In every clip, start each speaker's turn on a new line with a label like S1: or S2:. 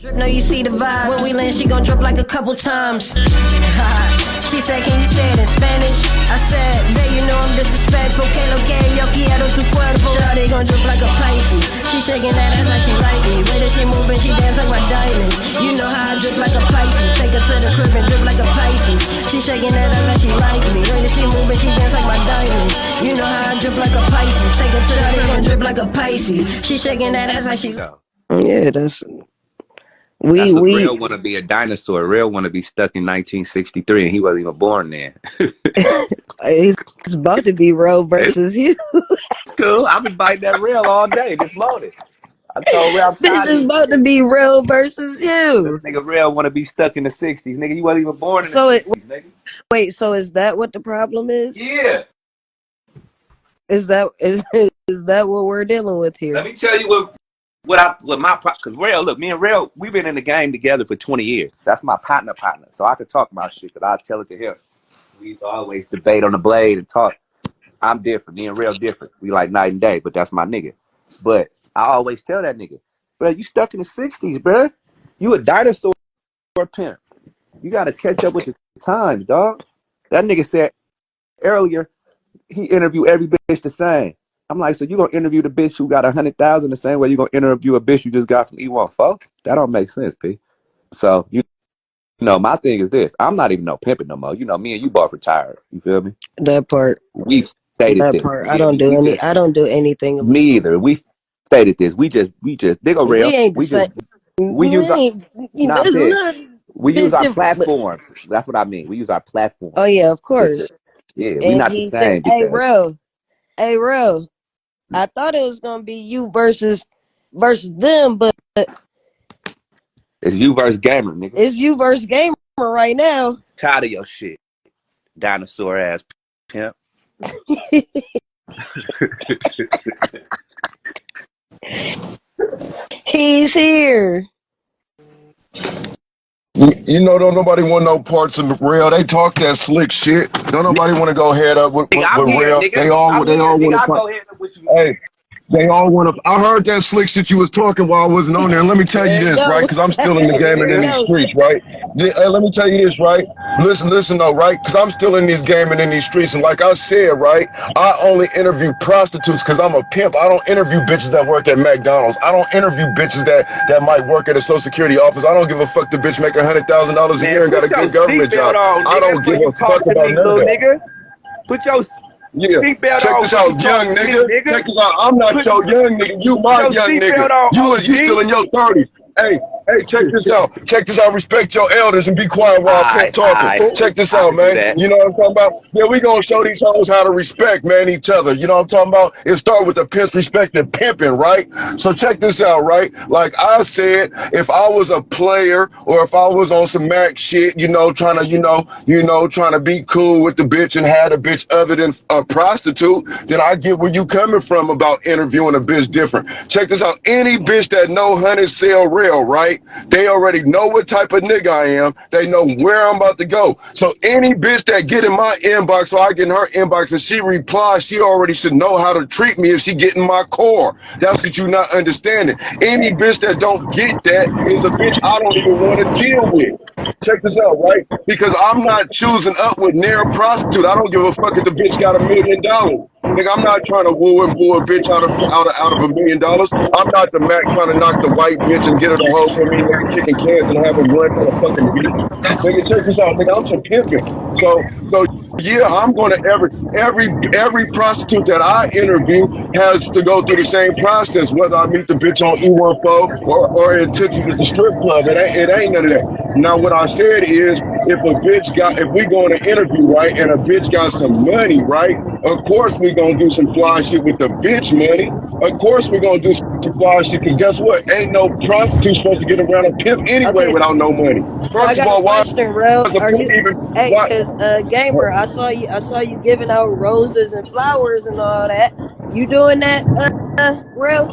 S1: Drip, no, you see the vibe. When we land, she gon' drip like a couple times. She said, can you say it in Spanish? I said, babe, you know I'm disrespectful. Que lo que yo quiero tu cuerpo. Shawty gon' drip like a Pisces. She shaking that ass like she like me. Way that she moving, she dance like my diamond. You know how I drip like a Pisces. Take her to the crib and drip like a Pisces. She shaking that ass like she like me. Way that she moving, she dance like my diamond. You know how I drip like a Pisces. Take her to the crib and drip like a Pisces. She shaking that ass like she.
S2: Yeah, that's
S3: what Real want to be a dinosaur. Real want to be stuck in 1963, and he wasn't even born then.
S2: It's about to be Real versus you.
S3: It's cool. I've been biting that Real all day. Just loaded. I told Real,
S2: this is about to be Real versus you.
S3: This nigga Real want to be stuck in the 60s. Nigga, you wasn't even born in the 60s, nigga.
S2: Wait, so is that what the problem is?
S3: Yeah.
S2: Is that what we're dealing with here?
S3: Let me tell you because Real, look, me and Real, we've been in the game together for 20 years. That's my partner. So I can talk about shit because I tell it to him. We used to always debate on the blade and talk. I'm different. Me and Real different. We like night and day, but that's my nigga. But I always tell that nigga, bro, you stuck in the 60s, bro. You a dinosaur pimp. You got to catch up with the times, dog. That nigga said earlier, he interviewed every bitch the same. I'm like, so you gonna interview the bitch who got 100,000 the same way you gonna interview a bitch you just got from E14? That don't make sense, P. So you know, my thing is this: I'm not even no pimping no more. You know, me and you both retired. You feel me?
S2: That part.
S3: We've stated
S2: that
S3: this.
S2: part. I don't do anything.
S3: Me either. We stated this. We just dig a Real. We use our platforms. That's what I mean. We use our platforms.
S2: Oh yeah, of course.
S3: Yeah, we're not the same.
S2: Hey, Real. I thought it was gonna be you versus them, but
S3: it's you versus Gamer, nigga.
S2: It's you versus Gamer right now.
S3: Tired of your shit, dinosaur ass pimp.
S2: He's here.
S4: You know, don't nobody want no parts of Real. They talk that slick shit. Don't nobody want to go head up with Real. They all want to. Hey, they all want to. I heard that slick shit you was talking while I wasn't on there. And let me tell you this, right? Because I'm still in the game and in these streets, right? Hey, let me tell you this, right? Listen though, right? Because I'm still in this game and in these streets. And like I said, right? I only interview prostitutes because I'm a pimp. I don't interview bitches that work at McDonald's. I don't interview bitches that might work at a Social Security office. I don't give a fuck the bitch make $100,000 a year and got a good government job. I don't give a fuck about none of that.
S3: Put your
S4: check this out, young nigga. Check this out. I'm not your young nigga. You my young nigga. You still in your 30s. Hey, check this out. Check this out. Respect your elders and be quiet while I keep talking. Check this out, man. You know what I'm talking about? Yeah, we gonna show these hoes how to respect, man, each other. You know what I'm talking about? It start with the pimps respecting pimping, right? So check this out, right? Like I said, if I was a player or if I was on some Mac shit, you know, trying to be cool with the bitch and had a bitch other than a prostitute, then I get where you coming from about interviewing a bitch different. Check this out. Any bitch that know honey sell Real, right? They already know what type of nigga I am. They know where I'm about to go. So any bitch that get in my inbox or I get in her inbox and she replies, she already should know how to treat me if she get in my core. That's what you not understanding. Any bitch that don't get that is a bitch I don't even want to deal with. Check this out, right? Because I'm not choosing up with near a prostitute. I don't give a fuck if the bitch got $1 million. Nigga, I'm not trying to woo and boo a bitch out of $1 million. I'm not the Mac trying to knock the white bitch and get her to hold for me like kicking cans and have a run for the fucking beach. Nigga, check this out, nigga. I'm some pimping. So yeah, I'm gonna every prostitute that I interview has to go through the same process, whether I meet the bitch on E14 or in Tootsie's at the strip club. It ain't none of that. Now what I said is if we go on an interview, right, and a bitch got some money, right, of course we gonna do some fly shit with the bitch money. Of course we gonna do some fly shit, because guess what? Ain't no prostitute supposed to get around a pimp anyway without no money. First of all, why?
S2: Because Gamer, I saw you giving out roses and flowers and all that. You doing that, Real?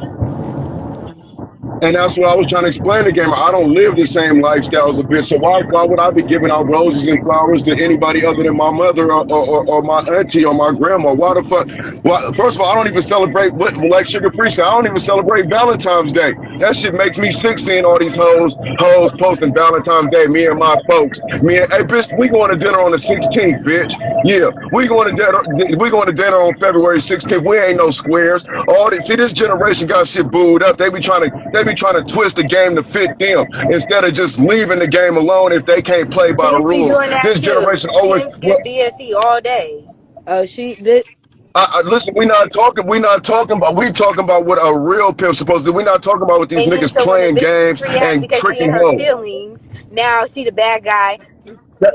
S4: And that's what I was trying to explain to Gamer. I don't live the same lifestyle as a bitch. So why would I be giving out roses and flowers to anybody other than my mother or my auntie or my grandma? Why the fuck? Well, first of all, I don't even celebrate, like Sugar Free said, I don't even celebrate Valentine's Day. That shit makes me sick seeing all these hoes posting Valentine's Day. Me and my folks. Hey bitch, we going to dinner on the 16th, bitch. Yeah, we going to dinner on February 16th. We ain't no squares. See, this generation got shit booed up. They be trying to twist the game to fit them instead of just leaving the game alone if they can't play by the rules. This generation always
S5: skip BFE all day.
S2: Oh, she did.
S4: Listen, we talking about what a real pimp's supposed to do. We're not talking about what these niggas playing games and tricking hoes.
S5: Now she the bad guy.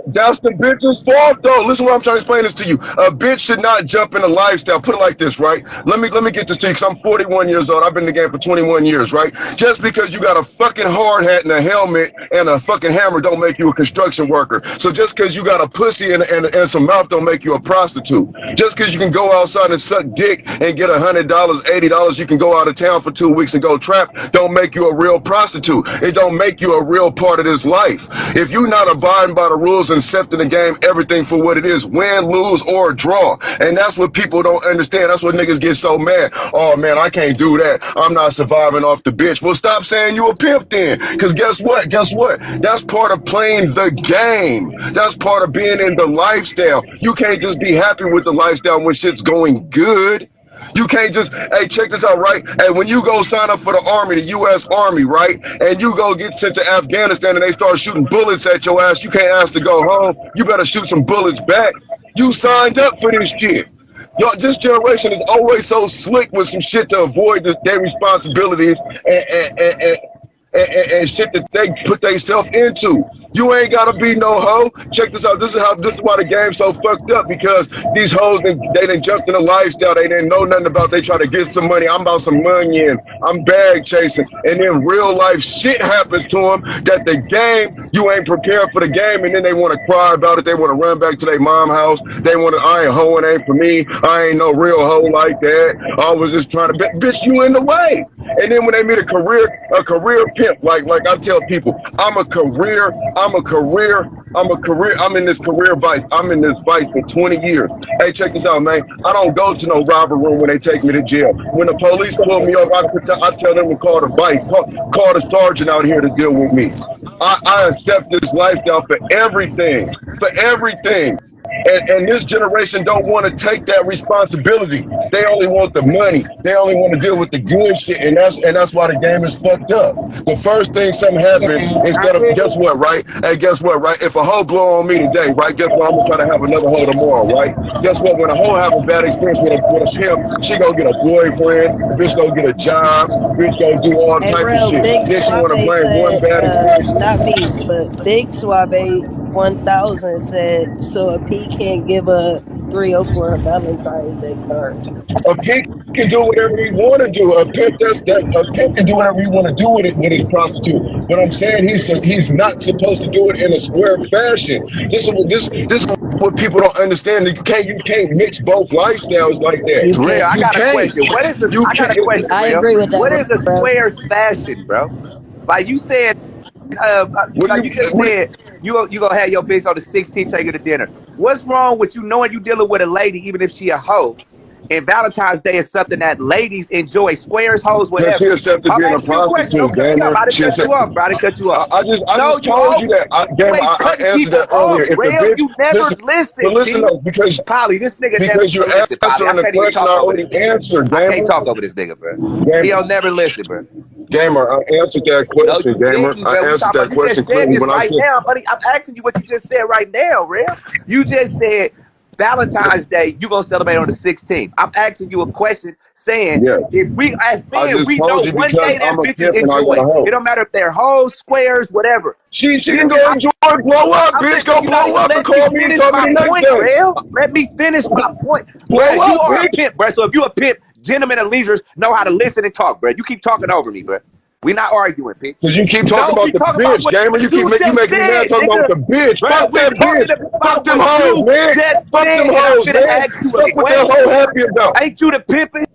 S4: That's the bitch's fault, though. Listen, what I'm trying to explain this to you. A bitch should not jump in a lifestyle. Put it like this, right? Let me get this to you, because I'm 41 years old. I've been in the game for 21 years, right? Just because you got a fucking hard hat and a helmet and a fucking hammer don't make you a construction worker. So just because you got a pussy and some mouth don't make you a prostitute. Just because you can go outside and suck dick and get $100, $80, you can go out of town for 2 weeks and go trap, don't make you a real prostitute. It don't make you a real part of this life. If you're not abiding by the rules and accepting the game, everything for what it is, win, lose, or draw. And that's what people don't understand. That's what niggas get so mad. Oh man, I can't do that. I'm not surviving off the bitch. Well, stop saying you a pimp then. Because guess what? That's part of playing the game. That's part of being in the lifestyle. You can't just be happy with the lifestyle when shit's going good. You can't just, hey, check this out, right? Hey, when you go sign up for the Army, the U.S. Army, right? And you go get sent to Afghanistan and they start shooting bullets at your ass, you can't ask to go home. You better shoot some bullets back. You signed up for this shit. Yo, this generation is always so slick with some shit to avoid their responsibilities and shit that they put themselves into. You ain't gotta be no hoe. Check this out. This is why the game's so fucked up, because these hoes they done jumped in a lifestyle they didn't know nothing about. They try to get some money. I'm about some money and I'm bag chasing. And then real life shit happens to them that the game, you ain't prepared for the game, and then they want to cry about it. They want to run back to their mom house. They want to, I ain't hoeing, ain't for me. I ain't no real hoe like that. I was just trying to, bitch, you in the way. And then when they meet a career pimp, like I tell people, I'm in this career vice. I'm in this vice for 20 years. Hey, check this out, man. I don't go to no robber room when they take me to jail. When the police pull me over, I tell them to call the vice, call the sergeant out here to deal with me. I accept this lifestyle for everything. And this generation don't want to take that responsibility. They only want the money. They only want to deal with the good shit, and that's why the game is fucked up. The first thing something happens, instead of, guess what, right? Hey, guess what, right? If a hoe blow on me today, right? Guess what? I'm gonna try to have another hoe tomorrow, right? Guess what? When a hoe have a bad experience with a pimp, she gonna get a boyfriend. Bitch gonna get a job. Bitch gonna do all type of shit. Then she wanna blame one bad experience.
S2: Not me, but Big SUAVÈ 1000 said, so a P can't give a 304 a Valentine's Day card.
S4: A pimp can do whatever he want to do. A pimp can do whatever he want to do with it when he's prostitute. But I'm saying he's not supposed to do it in a square fashion. This is what people don't understand. You can't mix both lifestyles like that.
S3: Real, I got a question. What is the? I got a question.
S2: I agree with that.
S3: What is a square fashion, bro? Like you said. You just said you gonna have your bitch on the 16th take her to dinner. What's wrong with you knowing you dealing with a lady, even if she a hoe? And Valentine's Day is something that ladies enjoy. Squares, hoes, whatever.
S4: She accepted being a prostitute, Gamer.
S3: I didn't cut you off, bro. I didn't cut you off.
S4: I just told you that. I answered that earlier. If the bitch,
S3: you never listen.
S4: But listen though, because
S3: Polly, this nigga
S4: because you're answering the question I already answered, Gamer.
S3: I can't talk over this nigga, bro. He'll never listen, bro.
S4: Gamer, I answered that question, Gamer. I answered that question clearly when I said.
S3: Now, buddy, I'm asking you what you just said right now, real. You just said Valentine's Day, you gonna celebrate on the 16th. I'm asking you a question saying, if we as men, we know one day that bitches enjoy. It don't matter if they're hoes, squares, whatever.
S4: She can go enjoy, blow up, bitch, go blow up and call me the next day.
S3: Let me finish my point. You are a pimp, bro. So if you a pimp, gentlemen and leaders know how to listen and talk, bro. You keep talking over me, bro. We not arguing, bitch.
S4: Because you keep talking about the bitch, Gamer. You making me mad talking about the bitch. Fuck that bitch. Fuck them hoes, man. Fuck them hoes, man. Fuck what that hoe happy about.
S3: Ain't you the pimping?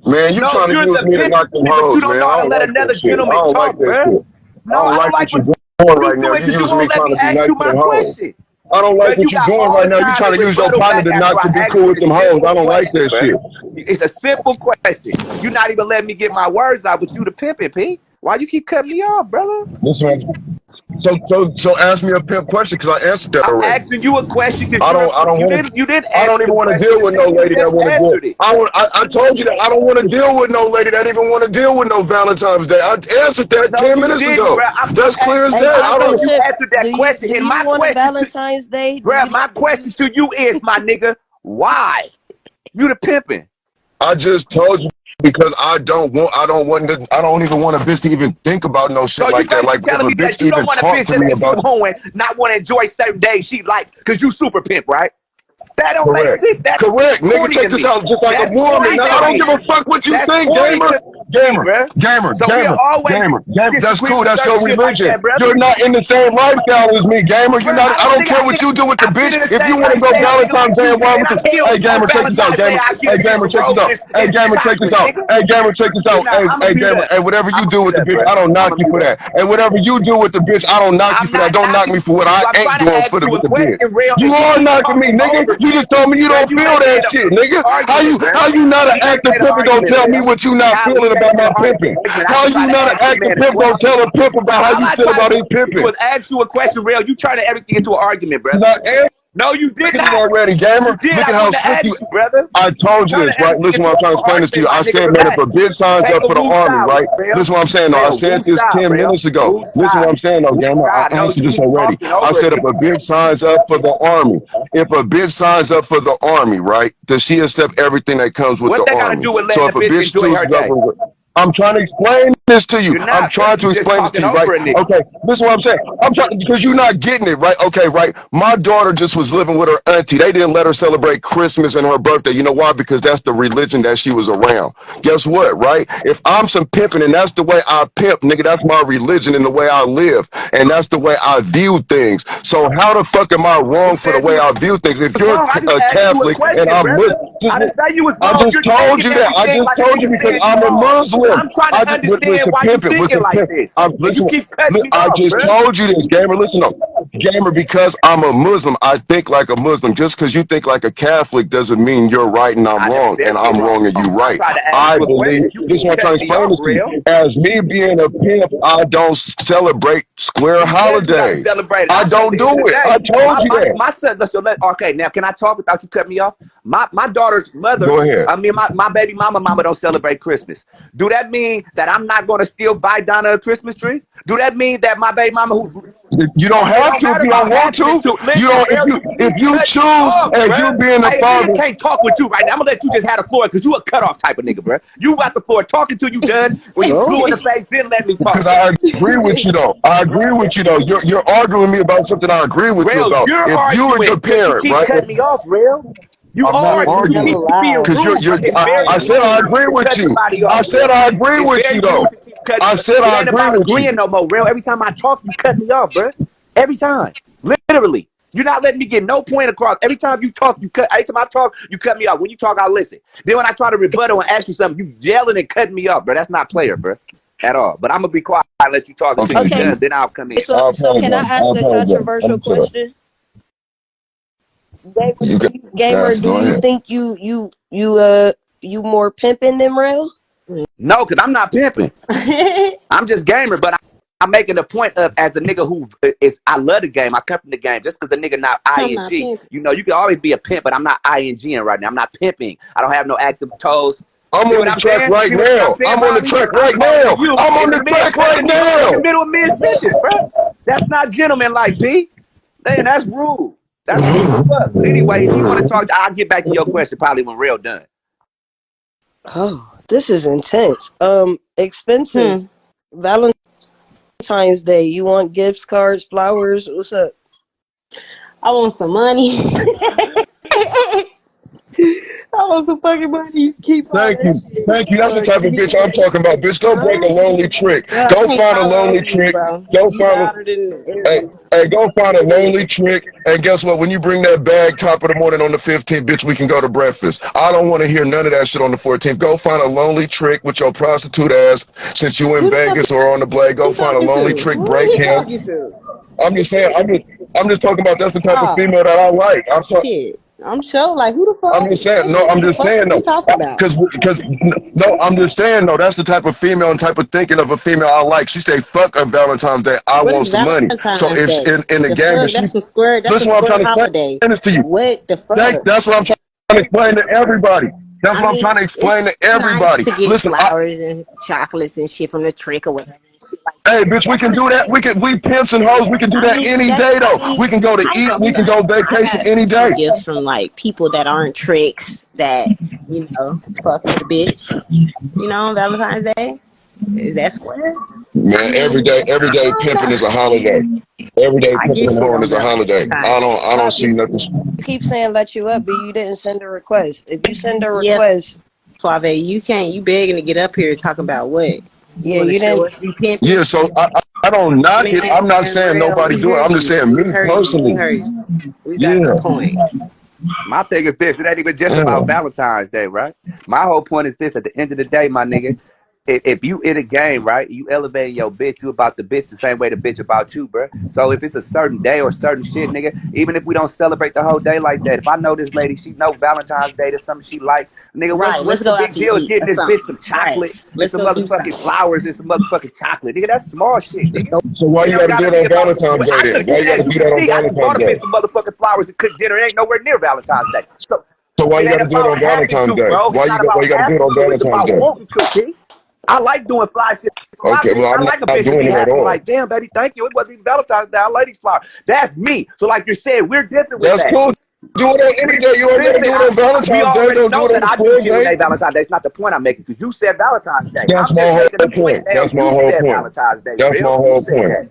S4: Man, you trying to use me to knock them hoes, man. I don't like that shit. I don't like that shit. I don't like what you're doing right now. You using me trying to be nice to them hoes. I don't like what you're doing right now. You trying to use your partner to not to be cool with them hoes. I don't like that shit.
S3: It's a simple question. You're not even letting me get my words out, but you the pimping, P. Why you keep cutting me off, brother?
S4: Listen, so ask me a pimp question because I answered that already.
S3: I'm asking you a question because you didn't
S4: I don't even want to deal with no lady that want to deal. I told you that I don't want to deal with no lady that even want to deal with no Valentine's Day. I answered that 10 minutes ago. That's clear as that. I don't.
S3: You answered that question. And my question,
S2: Valentine's Day,
S3: bro. My question to you is, my nigga, why you the pimping?
S4: I just told you. Because I don't even want a bitch to even think about no shit like that. Like, if a bitch even talk to me about
S3: not want to enjoy certain days she likes because you super pimp, right? That don't make sense. That's
S4: correct. Nigga, check this out. Just like a woman. Now, I don't give a fuck what you think, gamer. Gamer. That's cool. That's your religion. You're not in the same lifestyle as me, gamer. You're not. I don't care what you do with the bitch. If you want to go Valentine's Day, why with the? Hey, gamer, check this out, gamer. Hey, gamer, check this out. Hey, gamer, check this out. Hey, gamer, check this out. Hey, gamer. Hey, whatever you do with the bitch, I don't knock you for that. And whatever you do with the bitch, I don't knock you for that. Don't knock me for what I ain't doing for the bitch. You are knocking me, nigga. You just told me you don't feel that shit, nigga. How you not an active pimp gonna tell me what you not feeling about my pimping? How you not an active pimp gonna tell a pimp about how you feel about his pimping?
S3: Was ask you a question, real. You trying to everything into an argument, brother. No, you did not.
S4: Already, gamer. Look at how slick you,
S3: brother.
S4: I told you this, right? Listen, what I'm trying to explain this to you. I said, man, if a bitch signs up for the army, right? Listen, what I'm saying, though. I said this 10 minutes ago. Listen, what I'm saying, though, gamer. I answered this already. I said, if a bitch signs up for the army, right? Does she accept everything that comes with the army? So if a bitch chooses up, I'm trying to explain this to you. I'm trying to explain this to you, right? Okay, this is what I'm saying. I'm trying because you're not getting it, right? Okay, right. My daughter just was living with her auntie. They didn't let her celebrate Christmas and her birthday. You know why? Because that's the religion that she was around. Guess what, right? If I'm some pimping and that's the way I pimp, nigga, that's my religion and the way I live. And that's the way I view things. So how the fuck am I wrong for the way I view things? If you're a Catholic and I'm Muslim, I just told you that. I just told you because I'm a Muslim.
S3: I'm trying to understand why you thinking like this. You keep cutting me off,
S4: I just told you this, gamer. Listen up. Gamer, because I'm a Muslim, I think like a Muslim. Just because you think like a Catholic doesn't mean you're right and I'm wrong, and I'm wrong and you right. I believe, this is what I'm trying to explain this to you. As me being a pimp, I don't celebrate square holidays. I don't do it. I told you that.
S3: My son, okay, now can I talk without you cutting me off? My daughter's mother,
S4: go ahead.
S3: I mean, my baby mama don't celebrate Christmas. Do that mean that I'm not going to still buy Donna a Christmas tree? Do that mean that my baby mama who's...
S4: You don't have to if you don't want to. You don't, if you choose as you being a father...
S3: I can't talk with you right now. I'm going to let you just have the floor because you a cutoff type of nigga, bro. You got the floor talking till you done. When you blew in the face, then let me talk.
S4: Because I agree with you, though. I agree with you, though. You're arguing with me about something I agree with you about. If you were your parent,
S3: you keep cutting me off, real. You
S4: are arguing because I said I agree with you. I said I agree with you though. I said I agree with you.
S3: No more, real. Every time I talk, you cut me off, bro. Every time, literally. You're not letting me get no point across. Every time you talk, you cut. Every time I talk, you cut me off. When you talk, I listen. Then when I try to rebuttal and ask you something, you yelling and cutting me off, bro. That's not player, bro, at all. But I'm gonna be quiet. I'll let you talk until you're done. Then I'll come in.
S2: So can I ask a controversial question? Gamer, do you think you more pimping than real?
S3: No, because I'm not pimping. I'm just gamer, but I'm making a point of as a nigga who is, I love the game. I come from the game. Just because a nigga not ING, you know, you can always be a pimp, but I'm not INGing right now. I'm not pimping. I don't have no active toes.
S4: I'm on the track right now. I'm on the track right now. I'm on the track right now.
S3: In the middle of mid-sentence, bro. That's not gentleman like P. Man, that's rude. That's rude. Anyway, if you want to talk, I'll get back to your question probably when real done.
S2: Oh, this is intense. Expensive. Valentine's Day. You want gifts, cards, flowers? What's up?
S6: I want some money. I
S2: want some fucking money. You keep
S4: Thank you. Thank you. That's the type of bitch I'm talking about. Bitch, don't break a lonely trick. Go find a lonely trick. Go find go find a lonely trick. And guess what? When you bring that bag top of the morning on the 15th, bitch, we can go to breakfast. I don't want to hear none of that shit on the 14th. Go find a lonely trick with your prostitute ass since you in Vegas or on the blade. Go find a lonely trick, break him. I'm just saying, I'm just talking about that's the type of female that I like.
S2: I'm sure, like, who the fuck?
S4: I'm just saying, no, I'm just saying, no. Because, no, I'm just saying, no, that's the type of female and type of thinking of a female I like. She say, fuck on Valentine's Day, I want some money. So if in the game,
S2: that's some square, that's
S4: listen what I'm trying to explain this to you.
S2: What the fuck?
S4: That's what I'm trying to explain to everybody. That's what I'm trying to explain to everybody.
S2: Nice to get
S4: Listen,
S2: flowers and chocolates and shit from the trick or whatever.
S4: Hey, bitch, we can do that. We pimps and hoes. We can do that any day, though. We can go to eat. We can go vacation any day.
S2: Gifts from like people that aren't tricks that fuck with the bitch. On Valentine's Day. Is that square?
S4: Man, every day pimping is a holiday. Every day pimping and hoeing is a holiday. I don't see nothing.
S2: You keep saying let you up, but you didn't send a request. If you send a request, Suave, you can't. You begging to get up here and talk about what? Yeah, you didn't.
S4: Yeah, so I don't knock it. I'm not saying nobody do it. I'm just saying me personally.
S2: We got the point.
S3: My thing is this: it ain't even just about Valentine's Day, right? My whole point is this: at the end of the day, my nigga, if you in a game, right, you elevating your bitch, you about the bitch the same way the bitch about you, bro. So if it's a certain day or certain shit, nigga, even if we don't celebrate the whole day like that, if I know this lady, she know Valentine's Day is something she like, nigga, what's the big deal? Getting this bitch some chocolate, and some motherfucking flowers, and some motherfucking chocolate, nigga. That's small shit, nigga.
S4: So why you gotta do it on Valentine's Day then? Why you gotta do that on Valentine's Day?
S3: Some motherfucking flowers and cook dinner. It ain't nowhere near Valentine's Day. So
S4: why you gotta do it on Valentine's Day? Why you gotta do it on Valentine's Day?
S3: I like doing fly shit.
S4: Okay, well, I'm not doing it at all.
S3: Like, damn, baby, thank you. It wasn't even Valentine's Day. I like these flowers. That's me. So, like you're saying, we're different with that.
S4: That's cool. Do it on any day. You ain't do it on Valentine's Day. Don't do it on Square Day.
S3: Valentine's Day. It's not the point I'm making because you said Valentine's Day.
S4: That's my whole point. That's my whole point. That's my whole point.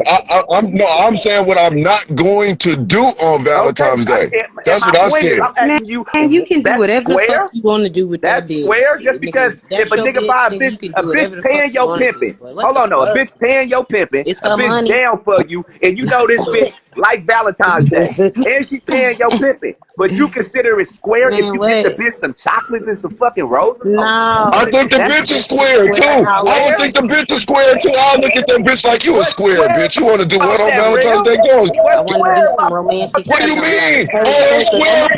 S4: I'm saying what I'm not going to do on Valentine's Day. That's what I said.
S2: Man, you can do whatever the fuck you want to do with that bitch.
S3: That's square just because if a nigga buy a bitch paying your pimping. Hold on, no, a bitch paying your pimping, a bitch down for you, and you know this bitch like Valentine's Day, and she paying your pimping. But you consider it square if you get the bitch some chocolates and some fucking roses?
S2: No.
S4: I think the bitch is square too. I would think the bitch is square too. I'll look at that bitch like you a square bitch. You want to do what on Valentine's Day? Go.
S2: I want to do some romantic.
S4: What do you mean? Oh, square.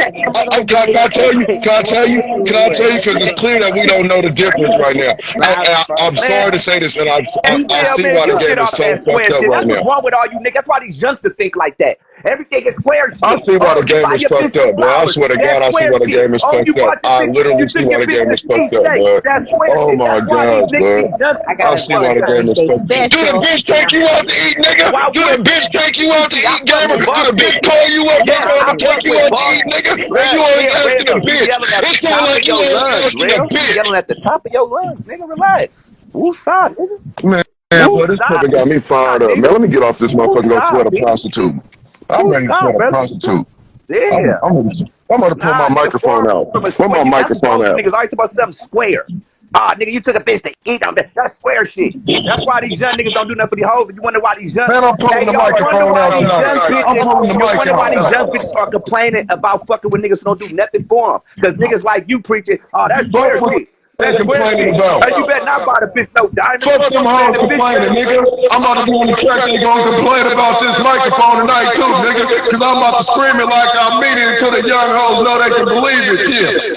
S4: Can I tell you? Because it's clear that we don't know the difference right now. I'm sorry to say this, and I see why the game is so fucked up right now.
S3: That's what's wrong with all you niggas. That's why these youngsters think like that. Everything is square shit.
S4: I see why the game is fucked up, bro. I swear to God, I see why the game is fucked up. I literally see why the game is fucked up, bro. Oh my God, bro. I see why the game is fucked up. Do the bitch take you out to eat, nigga? Do the bitch take you out to eat, gamer? Do the bitch call you up and take you out to eat, nigga? You always asking a bitch. It's not like you always asking a bitch.
S3: Yelling at the top of your lungs, nigga. Relax. Woosah, nigga.
S4: Man, boy, this nigga got me fired up. Man, let me get off this motherfucker and go sweat a prostitute. I'm ready to sweat a prostitute.
S3: Yeah.
S4: I'm gonna pull my microphone out. Pull my microphone out.
S3: Niggas always talk about something square. Nigga, you took a bitch to eat on that. That's square shit. That's why these young niggas don't do nothing for the hoes. You wonder why these young
S4: Man, I'm pulling the microphone out tonight. I'm pulling the mic
S3: wonder why these young
S4: out.
S3: bitches are complaining about fucking with niggas who don't do nothing for them. Because niggas like you preaching, that's square shit.
S4: That's complaining about.
S3: You better not buy the bitch no diamond.
S4: Fuck them hoes complaining, nigga. I'm about to be on the track and gonna complain about this microphone tonight too, nigga. Cause I'm about to scream it like I mean it until the young hoes know they can believe it.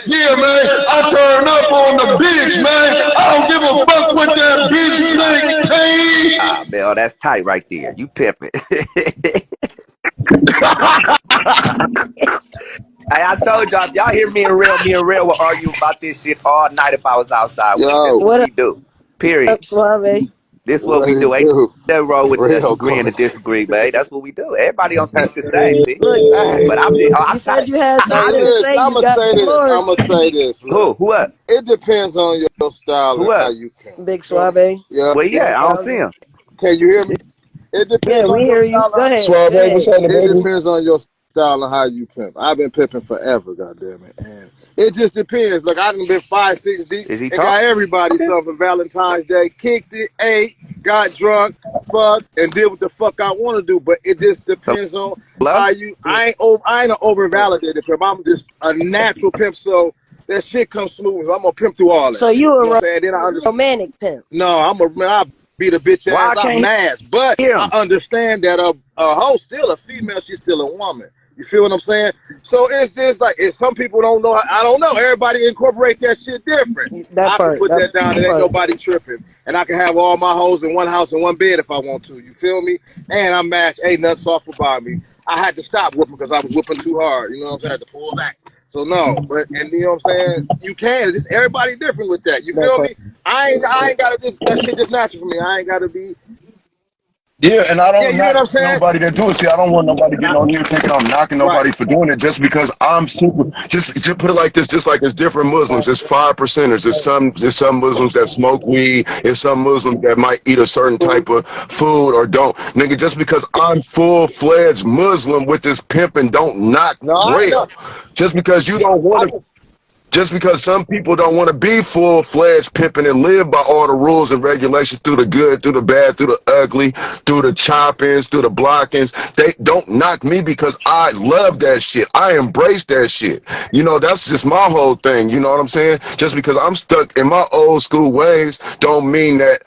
S4: Yeah, man. I turn up on the bitch, man. I don't give a fuck what that bitch think. Hey.
S3: Man, that's tight right there. You pimping. Hey, I told y'all hear me and Real will argue about this shit all night if I was outside. What we do. Period.
S2: Suave.
S3: This is what we do. Ain't no wrong with disagreeing to disagree, man. That's what we do. Everybody don't think the same.
S2: Look,
S3: but
S2: you said you had something to say.
S6: I'm gonna say this.
S3: Who what?
S6: It depends on your style and how you can.
S2: Big Suave.
S6: Yeah.
S3: Well, yeah, I don't see him.
S6: Can you hear me? It depends.
S2: Yeah, we hear you. Go ahead.
S4: Suave, what's happening, baby?
S6: It depends on your style and how you pimp. I've been pimping forever, goddammit. And It just depends. Look, I done been 5, 6 deep and got everybody something for Valentine's Day. Kicked it, ate, got drunk, fucked, and did what the fuck I want to do. But it just depends on how you. I ain't an over validated pimp. I'm just a natural pimp. So that shit comes smooth. So I'm gonna pimp through all that.
S2: So you a romantic pimp?
S6: No, I beat a bitch ass. I'm mad, but I understand that a hoe still a female. She's still a woman. You feel what I'm saying? So it's just like, if some people don't know, I don't know. Everybody incorporate that shit different. I can put that down and ain't nobody tripping. And I can have all my hoes in one house and one bed if I want to. You feel me? And I'm matched. Ain't nothing soft about me. I had to stop whipping because I was whipping too hard. You know what I'm saying? I had to pull back. So no, and you know what I'm saying? You can. Just everybody different with that. You feel me? I ain't gotta just, that shit just natural for me. I ain't gotta be.
S4: Yeah, and I don't knock nobody that do it. See, I don't want nobody getting on here thinking I'm knocking nobody for doing it just because I'm super. Just put it like this, just like it's different Muslims. There's 5%ers. There's some Muslims that smoke weed. There's some Muslims that might eat a certain type of food or don't. Nigga, just because I'm full-fledged Muslim with this pimping, don't knock real. Just because you don't want to. Just because some people don't want to be full-fledged pimping and live by all the rules and regulations through the good, through the bad, through the ugly, through the chop-ins, through the block-ins, they don't knock me because I love that shit. I embrace that shit. You know, that's just my whole thing. You know what I'm saying? Just because I'm stuck in my old school ways don't mean that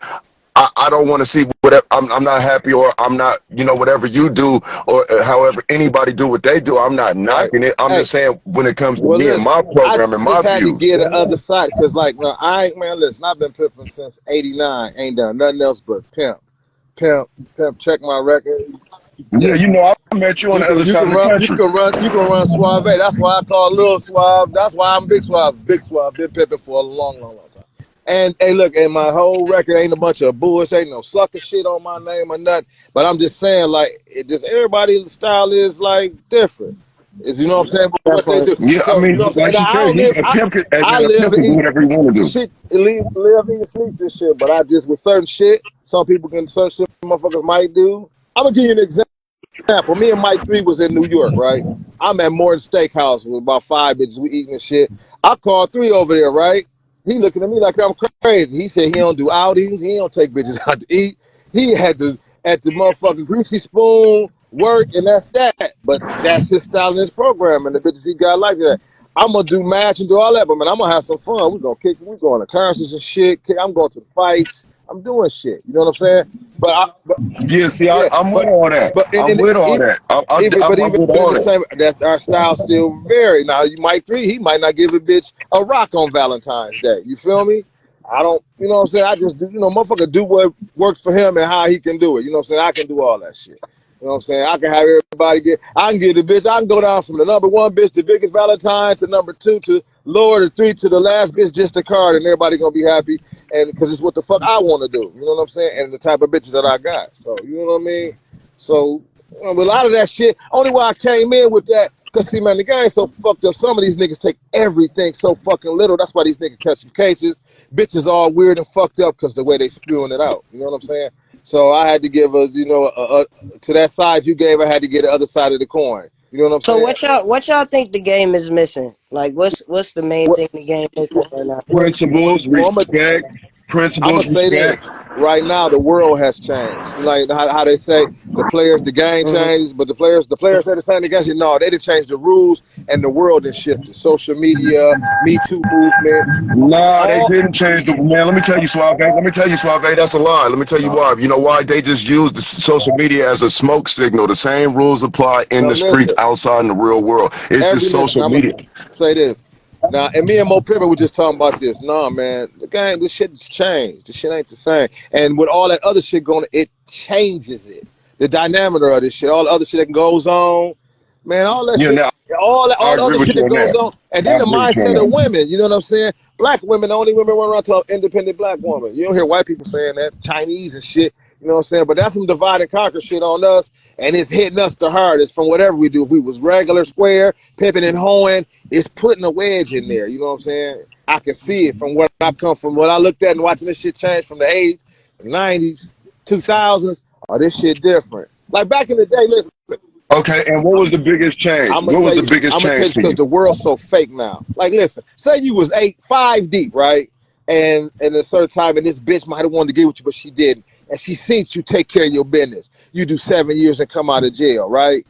S4: I don't want to see whatever. I'm not happy, or I'm not, you know, whatever you do, or however anybody do what they do. I'm not knocking it. I'm just saying when it comes to me and my program and my views. I had to get the other side because, like, listen, I've been pimping since '89. Ain't done nothing else but pimp. Check my record. Yeah, you know, I met you on the other side of the country. You can run SUAVÈ. That's why I call Lil Suave. That's why I'm Big Suave. Big Suave. Been pimping for a long time. And hey, look, and my whole record ain't a bunch of bullshit, ain't no sucker shit on my name or nothing. But I'm just saying, like, everybody's style is like different. You know what I'm saying? What they do. Yeah, so, I mean, you know what I'm saying? I live and eat whatever you want to do. Shit, live, eat, sleep this shit. But I just, with certain shit, some people can, certain shit motherfuckers might do. I'm gonna give you an example. Me and Mike 3 was in New York, right? I'm at Morton Steakhouse with about 5 bitches. We eating and shit. I called 3 over there, right? He looking at me like I'm crazy. He said he don't do outings. He don't take bitches out to eat. He had to, at the motherfucking greasy spoon, work, and that's that. But that's his style and his program, and the bitches he got like that. I'm going to do match and do all that, but man, I'm going to have some fun. We're going to concerts and shit. I'm going to the fights. I'm doing shit. You know what I'm saying? I'm with all that. I'm with all that. That our style still vary. Now, you might he might not give a bitch a rock on Valentine's Day. You feel me? I don't, you know what I'm saying? I just do, you know, motherfucker do what works for him and how he can do it. You know what I'm saying? I can do all that shit. You know what I'm saying? I can have everybody I can get the bitch. I can go down from the number 1 bitch, the biggest Valentine, to number 2, to lower to 3, to the last bitch, just a card, and everybody gonna be happy. And because it's what the fuck I want to do. You know what I'm saying? And the type of bitches that I got. So, you know what I mean? So, a lot of that shit, only why I came in with that, because, see, man, the game so fucked up. Some of these niggas take everything so fucking little. That's why these niggas catching cases. Bitches all weird and fucked up because the way they spewing it out. You know what I'm saying? So I had to give to that side you gave, I had to get the other side of the coin. You know what I'm saying?
S2: So what y'all think the game is missing? Like, what's the main thing the game is missing right now?
S4: Principles, respect. Principles.
S6: I'm gonna say this right now: the world has changed. Like how they say, the game changed, but the players say the same against you. No, they didn't change the rules, and the world has shifted. Social media, Me Too movement.
S4: Nah, they didn't change the man. Let me tell you, SUAVÈ. That's a lie. Let me tell you why. You know why? They just use the social media as a smoke signal. The same rules apply in the streets outside in the real world. It's just social media.
S6: Say this. Now, and me and Mo Pippa were just talking about this. Nah, man, the game, this shit's changed. This shit ain't the same. And with all that other shit going on, it changes it. The dynamic of this shit, all the other shit that goes on, man, all that shit, all the other shit that goes on. And then the mindset of women, you know what I'm saying? Black women, the only women run around to independent black women. You don't hear white people saying that, Chinese and shit. You know what I'm saying? But that's some divide and conquer shit on us, and it's hitting us the hardest from whatever we do. If we was regular, square, pimping and hoeing, it's putting a wedge in there. You know what I'm saying? I can see it from what I come from, what I looked at and watching this shit change from the 80s, the 90s, 2000s. Oh, this shit different. Like back in the day, listen.
S4: Okay, and what was the biggest change?
S6: I'm
S4: What was the biggest
S6: gonna tell you
S4: change for
S6: because
S4: you?
S6: the world's so fake now. Like, listen, say you was 5 deep, right? And at a certain time, and this bitch might have wanted to get with you, but she didn't. And she seen you take care of your business. You do 7 years and come out of jail, right?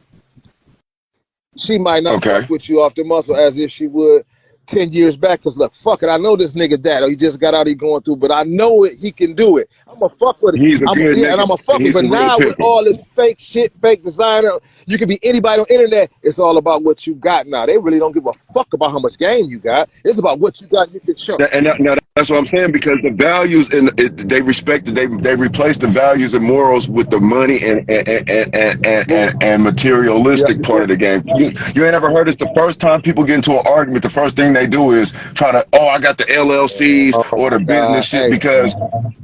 S6: She might not fuck with you off the muscle as if she would 10 years back. Because look, fuck it, I know this nigga dad, or he just got out, he going through, but I know it, he can do it. I'm gonna fuck with it.
S4: He's a good nigga.
S6: And I'm gonna fuck with it. But now with all this fake shit, fake designer, you can be anybody on the internet. It's all about what you got now. They really don't give a fuck about how much game you got. It's about what you got, you can show.
S4: Now that's what I'm saying, because the values they respected, they replaced the values and morals with the money and materialistic part of the game. You ain't ever heard this. The first time people get into an argument, the first thing they do is try to, I got the LLCs or the business shit, because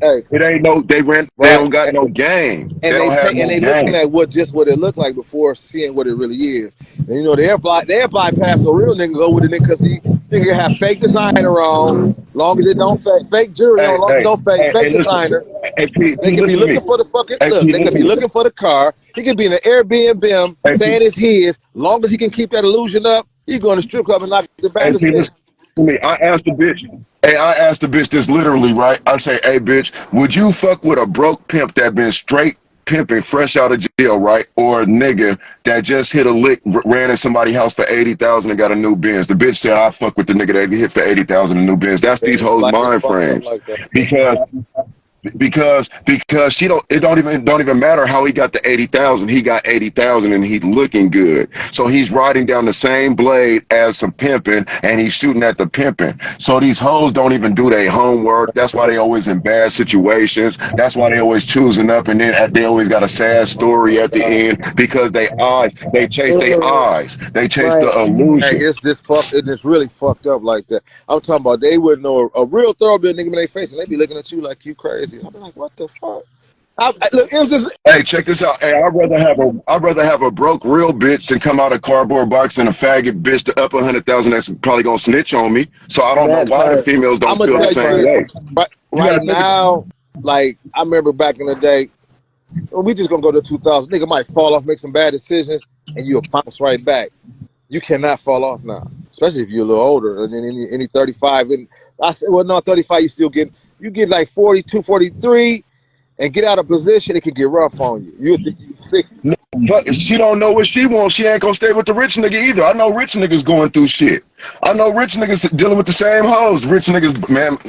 S4: it ain't they don't got no game.
S6: And they looking at what it looked like before seeing what it really is. And you know, they apply past a real nigga go with it because he nigga have fake designer on, long as it don't fake jewelry on, long as it don't fake designer. They can be looking for the fucking they can be looking for the car. He can be in an Airbnb saying it's his, long as he can keep that illusion up. He go in the strip club and knock the back of his
S4: me. I asked the bitch this literally, right? I say, hey bitch, would you fuck with a broke pimp that been straight pimping fresh out of jail, right? Or a nigga that just hit a lick, ran in somebody's house for 80,000 and got a new Benz? The bitch said, I fuck with the nigga that hit for 80,000 and new Benz. That's these hoes' mind frames. Because it don't even matter how he got the 80,000. He got 80,000 and he's looking good. So he's riding down the same blade as some pimping and he's shooting at the pimping. So these hoes don't even do their homework. That's why they always in bad situations. That's why they always choosing up, and then they always got a sad story at the end, because they chase their eyes. They chase the illusion.
S6: Hey, it's really fucked up like that. I'm talking about they wouldn't know a real thoroughbred nigga in their face and they be looking at you like you crazy. I'll be like, what the fuck? Look, it was just.
S4: Hey, check this out. Hey, I'd rather have a broke real bitch than come out of cardboard box than a faggot bitch to up 100,000 that's probably gonna snitch on me. So I don't know why the females don't feel the same way.
S6: Right now, like I remember back in the day, we just gonna go to 2000. Nigga might fall off, make some bad decisions, and you'll bounce right back. You cannot fall off now, especially if you're a little older. And then any 35, and I said, well, no, 35, you get like 42, 43, and get out of position, it can get rough on you. You're 60.
S4: No, but she don't know what she wants. She ain't gonna stay with the rich nigga either. I know rich niggas going through shit. I know rich niggas dealing with the same hoes. Rich niggas, man,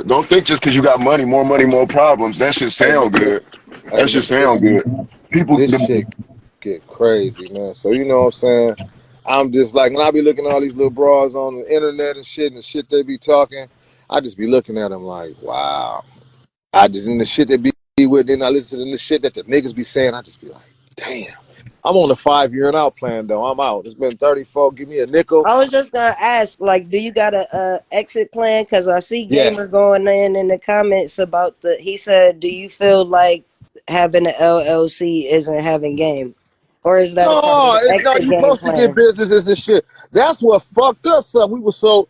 S4: don't think just because you got money, more problems. That shit sound good. That shit sound good.
S6: This shit get crazy, man. So you know what I'm saying? I'm just like, when I be looking at all these little bras on the internet and the shit they be talking, I just be looking at them like, wow. In the shit they be with, then I listen to the shit that the niggas be saying, I just be like, damn. I'm on a 5-year and out plan though. I'm out. It's been 34. Give me a nickel.
S2: I was just gonna ask, like, do you got a exit plan? Because I see Gamer going in the comments about he said, do you feel like having an LLC isn't having game? Or is that
S6: no, it's not. You're supposed to get businesses and shit. That's what fucked us up. We were so.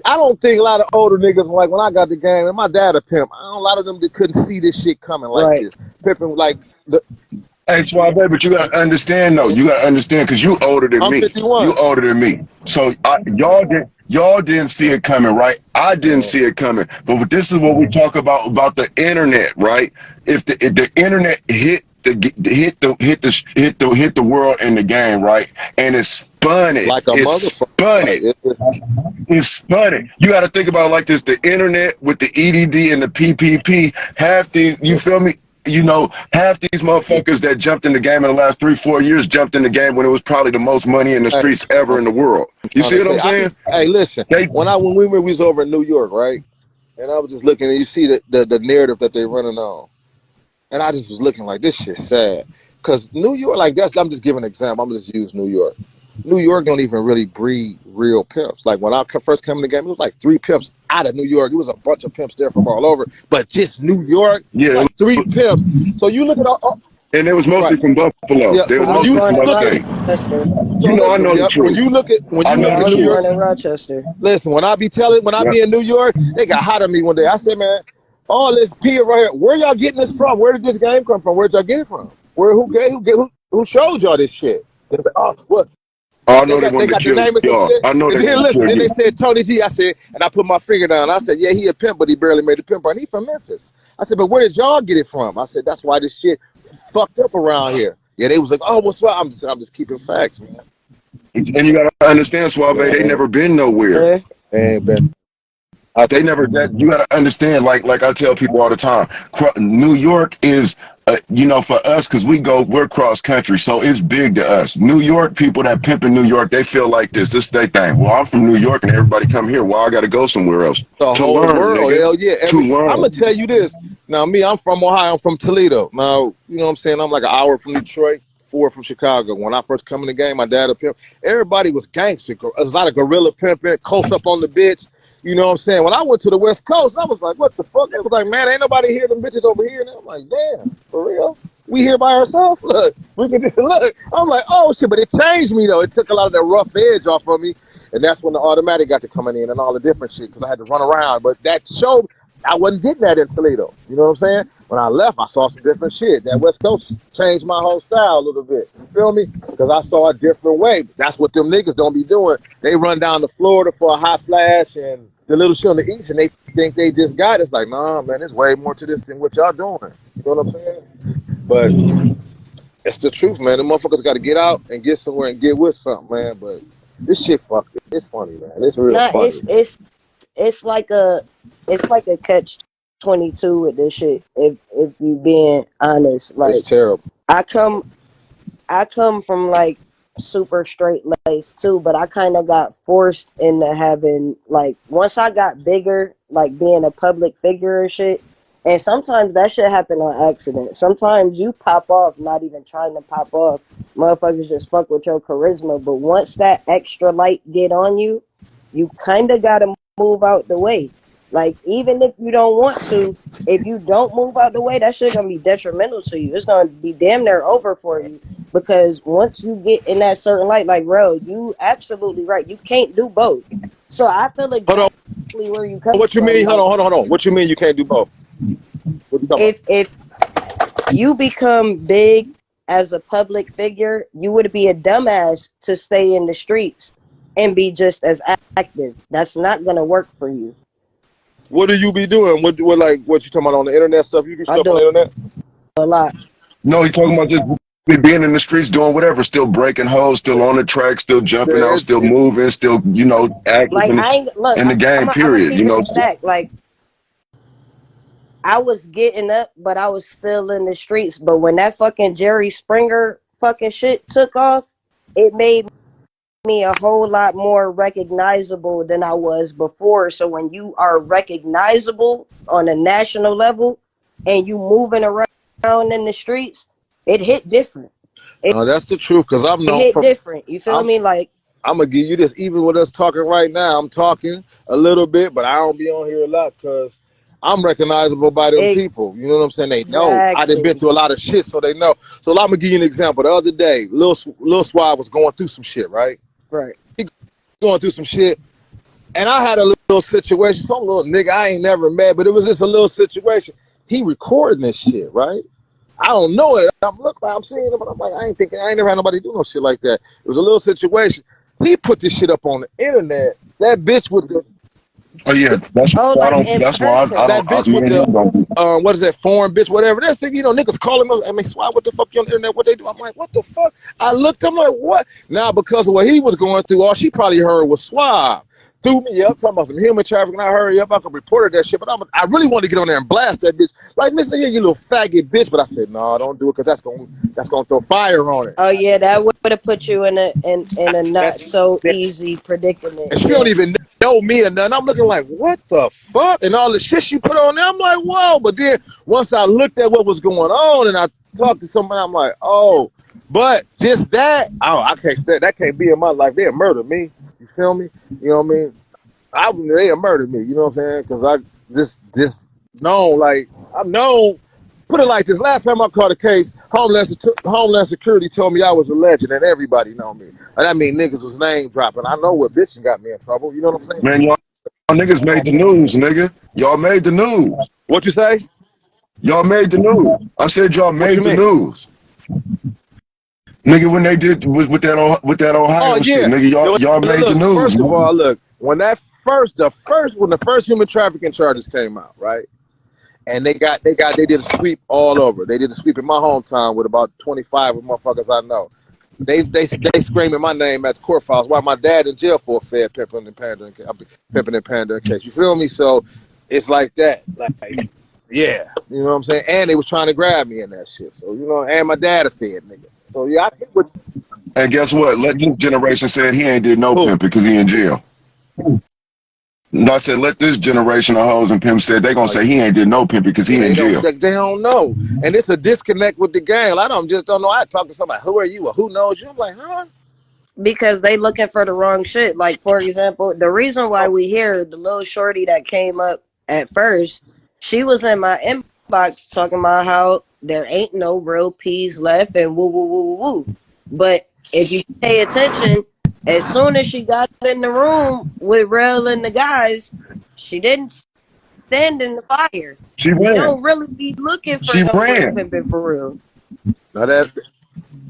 S6: I don't think a lot of older niggas, like when I got the game, and my dad a pimp, a lot of them that couldn't see this shit coming like this. Pimping like the.
S4: Hey, SUAVÈ, but you gotta understand though. You gotta understand, because you older than me.
S6: 51.
S4: You older than me. So y'all didn't see it coming, right? I didn't see it coming. But this is what we talk about the internet, right? If the internet hit the world in the game, right? And it's spun it.
S6: Like a motherfucker.
S4: It's spun it. You got to think about it like this: the internet with the EDD and the PPP, you feel me? You know, half these motherfuckers that jumped in the game in the last 3-4 years jumped in the game when it was probably the most money in the streets ever in the world. You see what I'm saying?
S6: Hey, listen. When we was over in New York, right? And I was just looking, and you see the narrative that they running on. And I just was looking like, this shit sad. Because New York, like I'm just giving an example. I'm going to just use New York. New York don't even really breed real pimps. Like when I first came in the game, it was like 3 pimps out of New York. It was a bunch of pimps there from all over. But just New York, like 3 pimps. So you look at all.
S4: And it was mostly from Buffalo.
S6: Yeah,
S4: they were mostly from Buffalo. You know, I know the truth.
S6: When you look at New York,
S2: in Rochester.
S6: Listen, when I be in New York, they got hot on me one day. I said, man, all this pee right here, where y'all getting this from? Where did this game come from? Where'd y'all get it from? Who showed y'all this shit? Oh, what?
S4: Oh, I know
S6: They
S4: wanted to
S6: got the
S4: kill
S6: name and some
S4: y'all.
S6: shit.
S4: I know
S6: And
S4: they
S6: then
S4: want to
S6: listen,
S4: kill
S6: then they
S4: you.
S6: said Tony G. I said, and I put my finger down. I said, yeah, he a pimp, but he barely made a pimp. And he from Memphis. I said, but where did y'all get it from? I said, that's why this shit fucked up around here. Yeah, they was like, oh, what's wrong? I'm just keeping facts, man.
S4: And you gotta understand, Suave, they never been nowhere.
S6: Ain't been.
S4: They never. You gotta understand. Like I tell people all the time, New York is, you know, for us, because we're cross country, so it's big to us. New York people that pimp in New York, they feel like this their thing. Well, I'm from New York, and everybody come here. Well, I gotta go somewhere else
S6: The
S4: to
S6: whole
S4: learn,
S6: world,
S4: nigga.
S6: hell yeah.
S4: To learn.
S6: I'm gonna tell you this. Now, me, I'm from Ohio. I'm from Toledo. Now, you know what I'm saying? I'm like an hour from Detroit, 4 from Chicago. When I first come in the game, my dad a pimp. Everybody was gangster. There's a lot of gorilla pimping, close up on the bitch. You know what I'm saying? When I went to the West Coast, I was like, what the fuck? They was like, man, ain't nobody here. Them bitches over here. And I'm like, damn, for real? We here by ourselves? Look, we can just look. I'm like, oh shit, but it changed me though. It took a lot of that rough edge off of me. And that's when the automatic got to coming in and all the different shit because I had to run around. But that showed I wasn't getting that in Toledo. You know what I'm saying? When I left, I saw some different shit. That West Coast changed my whole style a little bit. You feel me? Because I saw a different way. That's what them niggas don't be doing. They run down to Florida for a hot flash and the little shit on the east, and they think they just got it. It's like, nah, man, there's way more to this than what y'all doing. You know what I'm saying? But it's the truth, man. The motherfuckers got to get out and get somewhere and get with something, man. But this shit fucked it. It's funny, man. It's real funny.
S2: It's like a catch-22 with this shit. If you being honest, like
S6: it's terrible.
S2: I come from like super straight laced too, but I kind of got forced into having like once I got bigger, like being a public figure and shit. And sometimes that shit happen on accident. Sometimes you pop off, not even trying to pop off. Motherfuckers just fuck with your charisma. But once that extra light get on you, you kind of gotta move out the way. Like even if you don't want to, if you don't move out the way, that shit gonna be detrimental to you. It's gonna be damn near over for you because once you get in that certain light, like bro, you absolutely right. You can't do both. So I feel exactly where you come.
S6: What you mean? Hold on. What you mean you can't do both? What you talking about?
S2: If you become big as a public figure, you would be a dumbass to stay in the streets and be just as active. That's not gonna work for you.
S6: What do you be doing? What you talking about on the internet stuff? You do stuff on the internet?
S2: A lot.
S4: No, he talking about just being in the streets, doing whatever, still breaking hoes, still on the track, still jumping out, still moving, still, you know, active
S2: like
S4: in the game, period. You know,
S2: like I was getting up, but I was still in the streets. But when that fucking Jerry Springer fucking shit took off, it made me a whole lot more recognizable than I was before. So when you are recognizable on a national level and you moving around in the streets, it hit different.
S6: That's the truth, because I'm known
S2: hit different. You feel me? Like
S6: I'm gonna give you this. Even with us talking right now, I'm talking a little bit, but I don't be on here a lot because I'm recognizable by them people. You know what I'm saying? They know. I done been through a lot of shit, so they know. So I'm gonna give you an example. The other day, Lil Suave was going through some shit, right?
S2: Right.
S6: He going through some shit, and I had a little situation. Some little nigga I ain't never met, but it was just a little situation. He recording this shit, right? I don't know it. I'm seeing it, but I'm like, I ain't never had nobody do no shit like that. It was a little situation. He put this shit up on the internet. That bitch with the
S4: oh yeah, that's why I don't. That's why I don't.
S6: That bitch with the what is that foreign bitch? Whatever. That thing, you know, niggas calling me. I mean, Swag, what the fuck you on the internet? What they do? I'm like, what the fuck? I looked. I'm like, what? Now because of what he was going through, all she probably heard was Swag. Threw me up, talking about some human trafficking. I hurry up, I could report that shit, but I really wanted to get on there and blast that bitch. Like, listen here, you little faggot bitch. But I said, no, don't do it, because that's gonna throw fire on it.
S2: Oh yeah, that would have put you in a not so easy predicament.
S6: And she don't even know me or nothing. I'm looking like, what the fuck? And all the shit she put on there, I'm like, whoa. But then once I looked at what was going on and I talked to somebody, I'm like, oh. But just that, I can't stand. That can't be in my life. They'll murder me. You feel me? You know what I mean? They'll murder me. You know what I'm saying? Because I just known, like, I'm known. Put it like this. Last time I caught a case, Homeland Security told me I was a legend, and everybody know me. And I mean, niggas was name dropping. I know what bitches got me in trouble. You know what I'm saying?
S4: Man, y'all niggas made the news, nigga. Y'all made the news.
S6: What you say?
S4: Y'all made the news. I said y'all made the news. Nigga, when they did with that Ohio shit, nigga, y'all made the news.
S6: First of all, look, when the first human trafficking charges came out, right? And they did a sweep all over. They did a sweep in my hometown with about 25 of motherfuckers I know. They screaming my name at the court files while my dad in jail for a fair pimping and pandering case. You feel me? So it's like that. Like, yeah. You know what I'm saying? And they was trying to grab me in that shit. So, you know, and my dad a fed nigga. So yeah, I think what.
S4: And guess what? Let this generation said he ain't did no pimping because he in jail. No, I said, let this generation of hoes and pimps said they gonna say he ain't did no pimping because he in jail.
S6: They don't know. And it's a disconnect with the gang. I just don't know. I talk to somebody, who are you or who knows you? I'm like, huh?
S2: Because they looking for the wrong shit. Like, for example, the reason why we hear the little shorty that came up at first, she was in my inbox talking about how there ain't no real peas left and woo, woo, woo, woo, woo. But if you pay attention, as soon as she got in the room with RELL and the guys, she didn't stand in the fire.
S4: She ran.
S2: You don't really be looking for no pimping for real.
S6: Now that's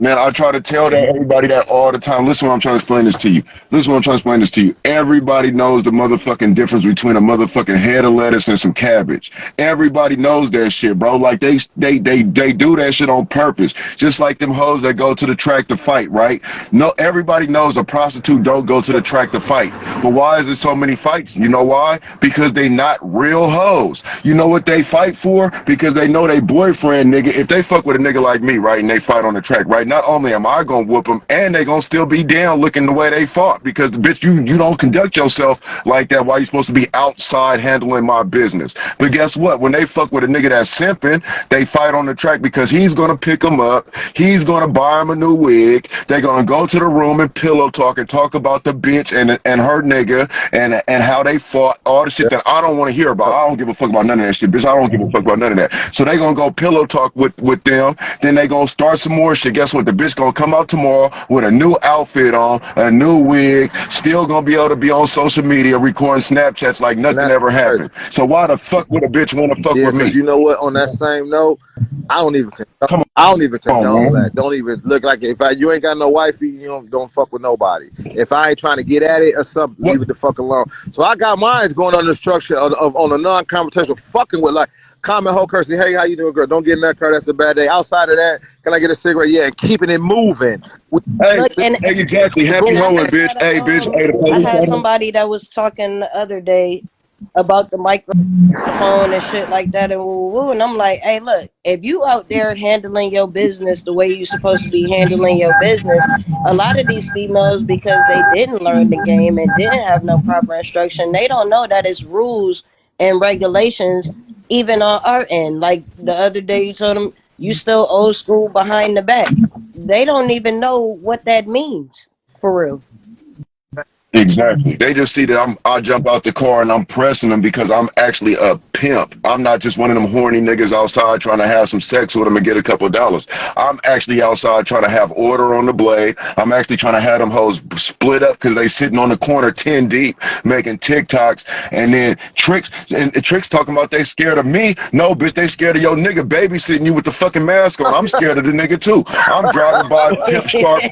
S4: Man, I try to tell that everybody that all the time. Listen what I'm trying to explain this to you. Everybody knows the motherfucking difference between a motherfucking head of lettuce and some cabbage. Everybody knows that shit, bro. Like they do that shit on purpose. Just like them hoes that go to the track to fight, right? No, everybody knows a prostitute don't go to the track to fight. But why is there so many fights? You know why? Because they not real hoes. You know what they fight for? Because they know they boyfriend, nigga. If they fuck with a nigga like me, right, and they fight on the track, right, not only am I gonna whoop them, and they gonna still be down looking the way they fought, because the bitch, you don't conduct yourself like that while you supposed to be outside handling my business. But guess what? When they fuck with a nigga that's simping, they fight on the track because he's gonna pick them up, he's gonna buy him a new wig, they're gonna go to the room and pillow talk and talk about the bitch and her nigga and how they fought, all the shit that I don't want to hear about. I don't give a fuck about none of that shit, bitch. I don't give a fuck about none of that. So they gonna go pillow talk with them, then they gonna start some more shit. Guess what? The bitch gonna come out tomorrow with a new outfit on, a new wig, still gonna be able to be on social media recording Snapchats like nothing ever happened. So why the fuck would a bitch want to fuck with me?
S6: You know what? On that same note, I don't even condone that. Don't even look like it. If you ain't got no wifey, you don't fuck with nobody. If I ain't trying to get at it or something, leave it the fuck alone. So I got mine going under the structure of on a non-confrontational fucking with like comment whole cursing, hey, how you doing, girl? Don't get in that car, that's a bad day. Outside of that, can I get a cigarette? Yeah, and keeping it moving.
S4: Hey, exactly. Happy hoeing, bitch. Hey, bitch. Hey, the police.
S2: I had somebody that was talking the other day about the microphone and shit like that and woo-woo, and I'm like, hey, look, if you out there handling your business the way you supposed to be handling your business, a lot of these females, because they didn't learn the game and didn't have no proper instruction, they don't know that it's rules and regulations even on our end. Like the other day you told them you still old school behind the back. They don't even know what that means for real.
S4: Exactly. They just see that I jump out the car and I'm pressing them because I'm actually a pimp. I'm not just one of them horny niggas outside trying to have some sex with them and get a couple of dollars. I'm actually outside trying to have order on the blade. I'm actually trying to have them hoes split up because they sitting on the corner 10 deep making TikToks, and then Tricks talking about they scared of me. No, bitch, they scared of your nigga babysitting you with the fucking mask on. I'm scared of the nigga too. I'm driving by Pimp Sharp.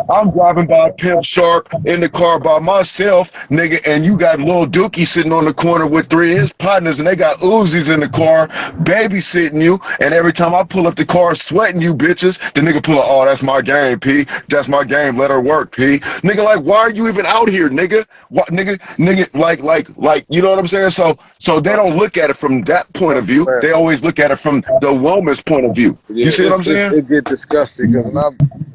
S4: I'm driving by Pimp Sharp in the car by myself, nigga, and you got Lil Dookie sitting on the corner with 3 of his partners, and they got Uzis in the car babysitting you, and every time I pull up the car sweating you bitches, the nigga pull up, oh, that's my game, P. That's my game, let her work, P. Nigga, like, why are you even out here, nigga? What, nigga, like, you know what I'm saying? So they don't look at it from that point of view. They always look at it from the woman's point of view. You see what I'm saying?
S6: It get disgusting because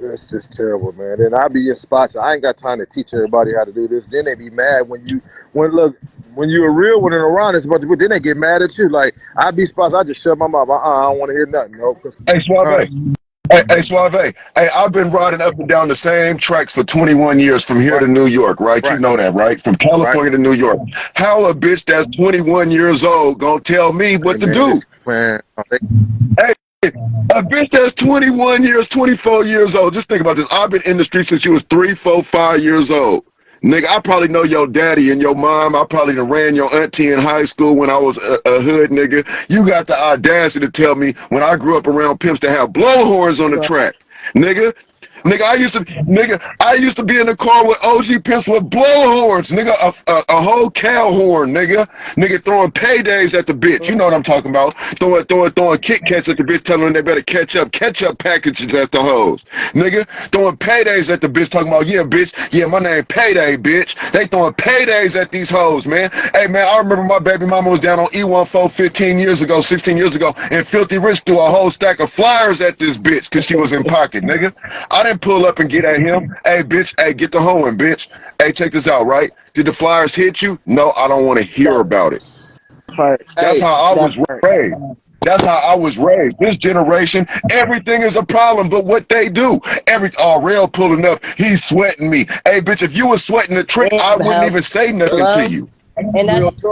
S6: it's just terrible, man. And I be in spots, I ain't got time to teach everybody how to do this. Then they be mad when you're a real one and around this, but then they get mad at you. Like, I be spots, I just shut my mouth. I don't want to hear nothing. No,
S4: hey, SUAVÈ. Hey, SUAVÈ. Hey, I've been riding up and down the same tracks for 21 years from here to New York, right? You know that, right? From California to New York. How a bitch that's 21 years old gonna tell me what to do?
S6: Man,
S4: hey, a bitch that's 21 years, 24 years old. Just think about this. I've been in the street since you was 3, 4, 5 years old. Nigga, I probably know your daddy and your mom. I probably done ran your auntie in high school when I was a hood nigga. You got the audacity to tell me when I grew up around pimps to have blowhorns on the track. Nigga, I used to be in the car with OG Pimps with blowhorns, nigga, a whole cow horn, nigga throwing paydays at the bitch. You know what I'm talking about? Throwing Kit Kats at the bitch, telling them they better catch up packages at the hoes, nigga. Throwing paydays at the bitch, talking about, yeah, bitch, yeah, my name Payday, bitch. They throwing paydays at these hoes, man. Hey, man, I remember my baby mama was down on E14 16 years ago, and Filthy Rich threw a whole stack of flyers at this bitch because she was in pocket, nigga. I didn't pull up and get at him. Hey, bitch, hey, get the hoeing, bitch. Hey, check this out, right? Did the flyers hit you? No, I don't want to hear about it. That's how I was raised. That's how I was raised. This generation, everything is a problem, but what they do. RELL pulling up, he's sweating me. Hey, bitch, if you was sweating the trick, I wouldn't even say nothing to you.
S2: And that's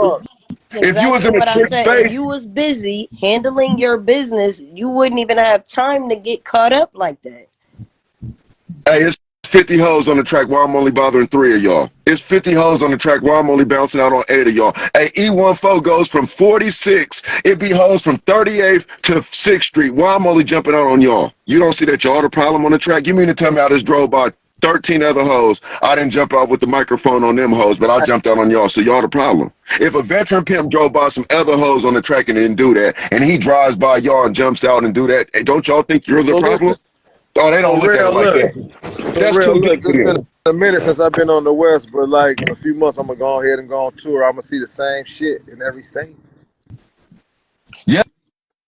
S4: if you was in a trick space,
S2: if you was busy handling your business, you wouldn't even have time to get caught up like that.
S4: Hey, it's 50 hoes on the track while I'm only bothering 3 of y'all. It's 50 hoes on the track while I'm only bouncing out on 8 of y'all. Hey, E14 goes from 46, it be hoes from 38th to 6th Street while I'm only jumping out on y'all. You don't see that y'all the problem on the track? You mean to tell me I just drove by 13 other hoes? I didn't jump out with the microphone on them hoes, but I jumped out on y'all, so y'all the problem. If a veteran pimp drove by some other hoes on the track and didn't do that, and he drives by y'all and jumps out and do that, don't y'all think you're the problem? Oh, they don't look at it like that. That's too good for them.
S6: It's been a minute since I've been on the West, but like a few months, I'm gonna go ahead and go on tour. I'm gonna see the same shit in every state.
S4: Yeah.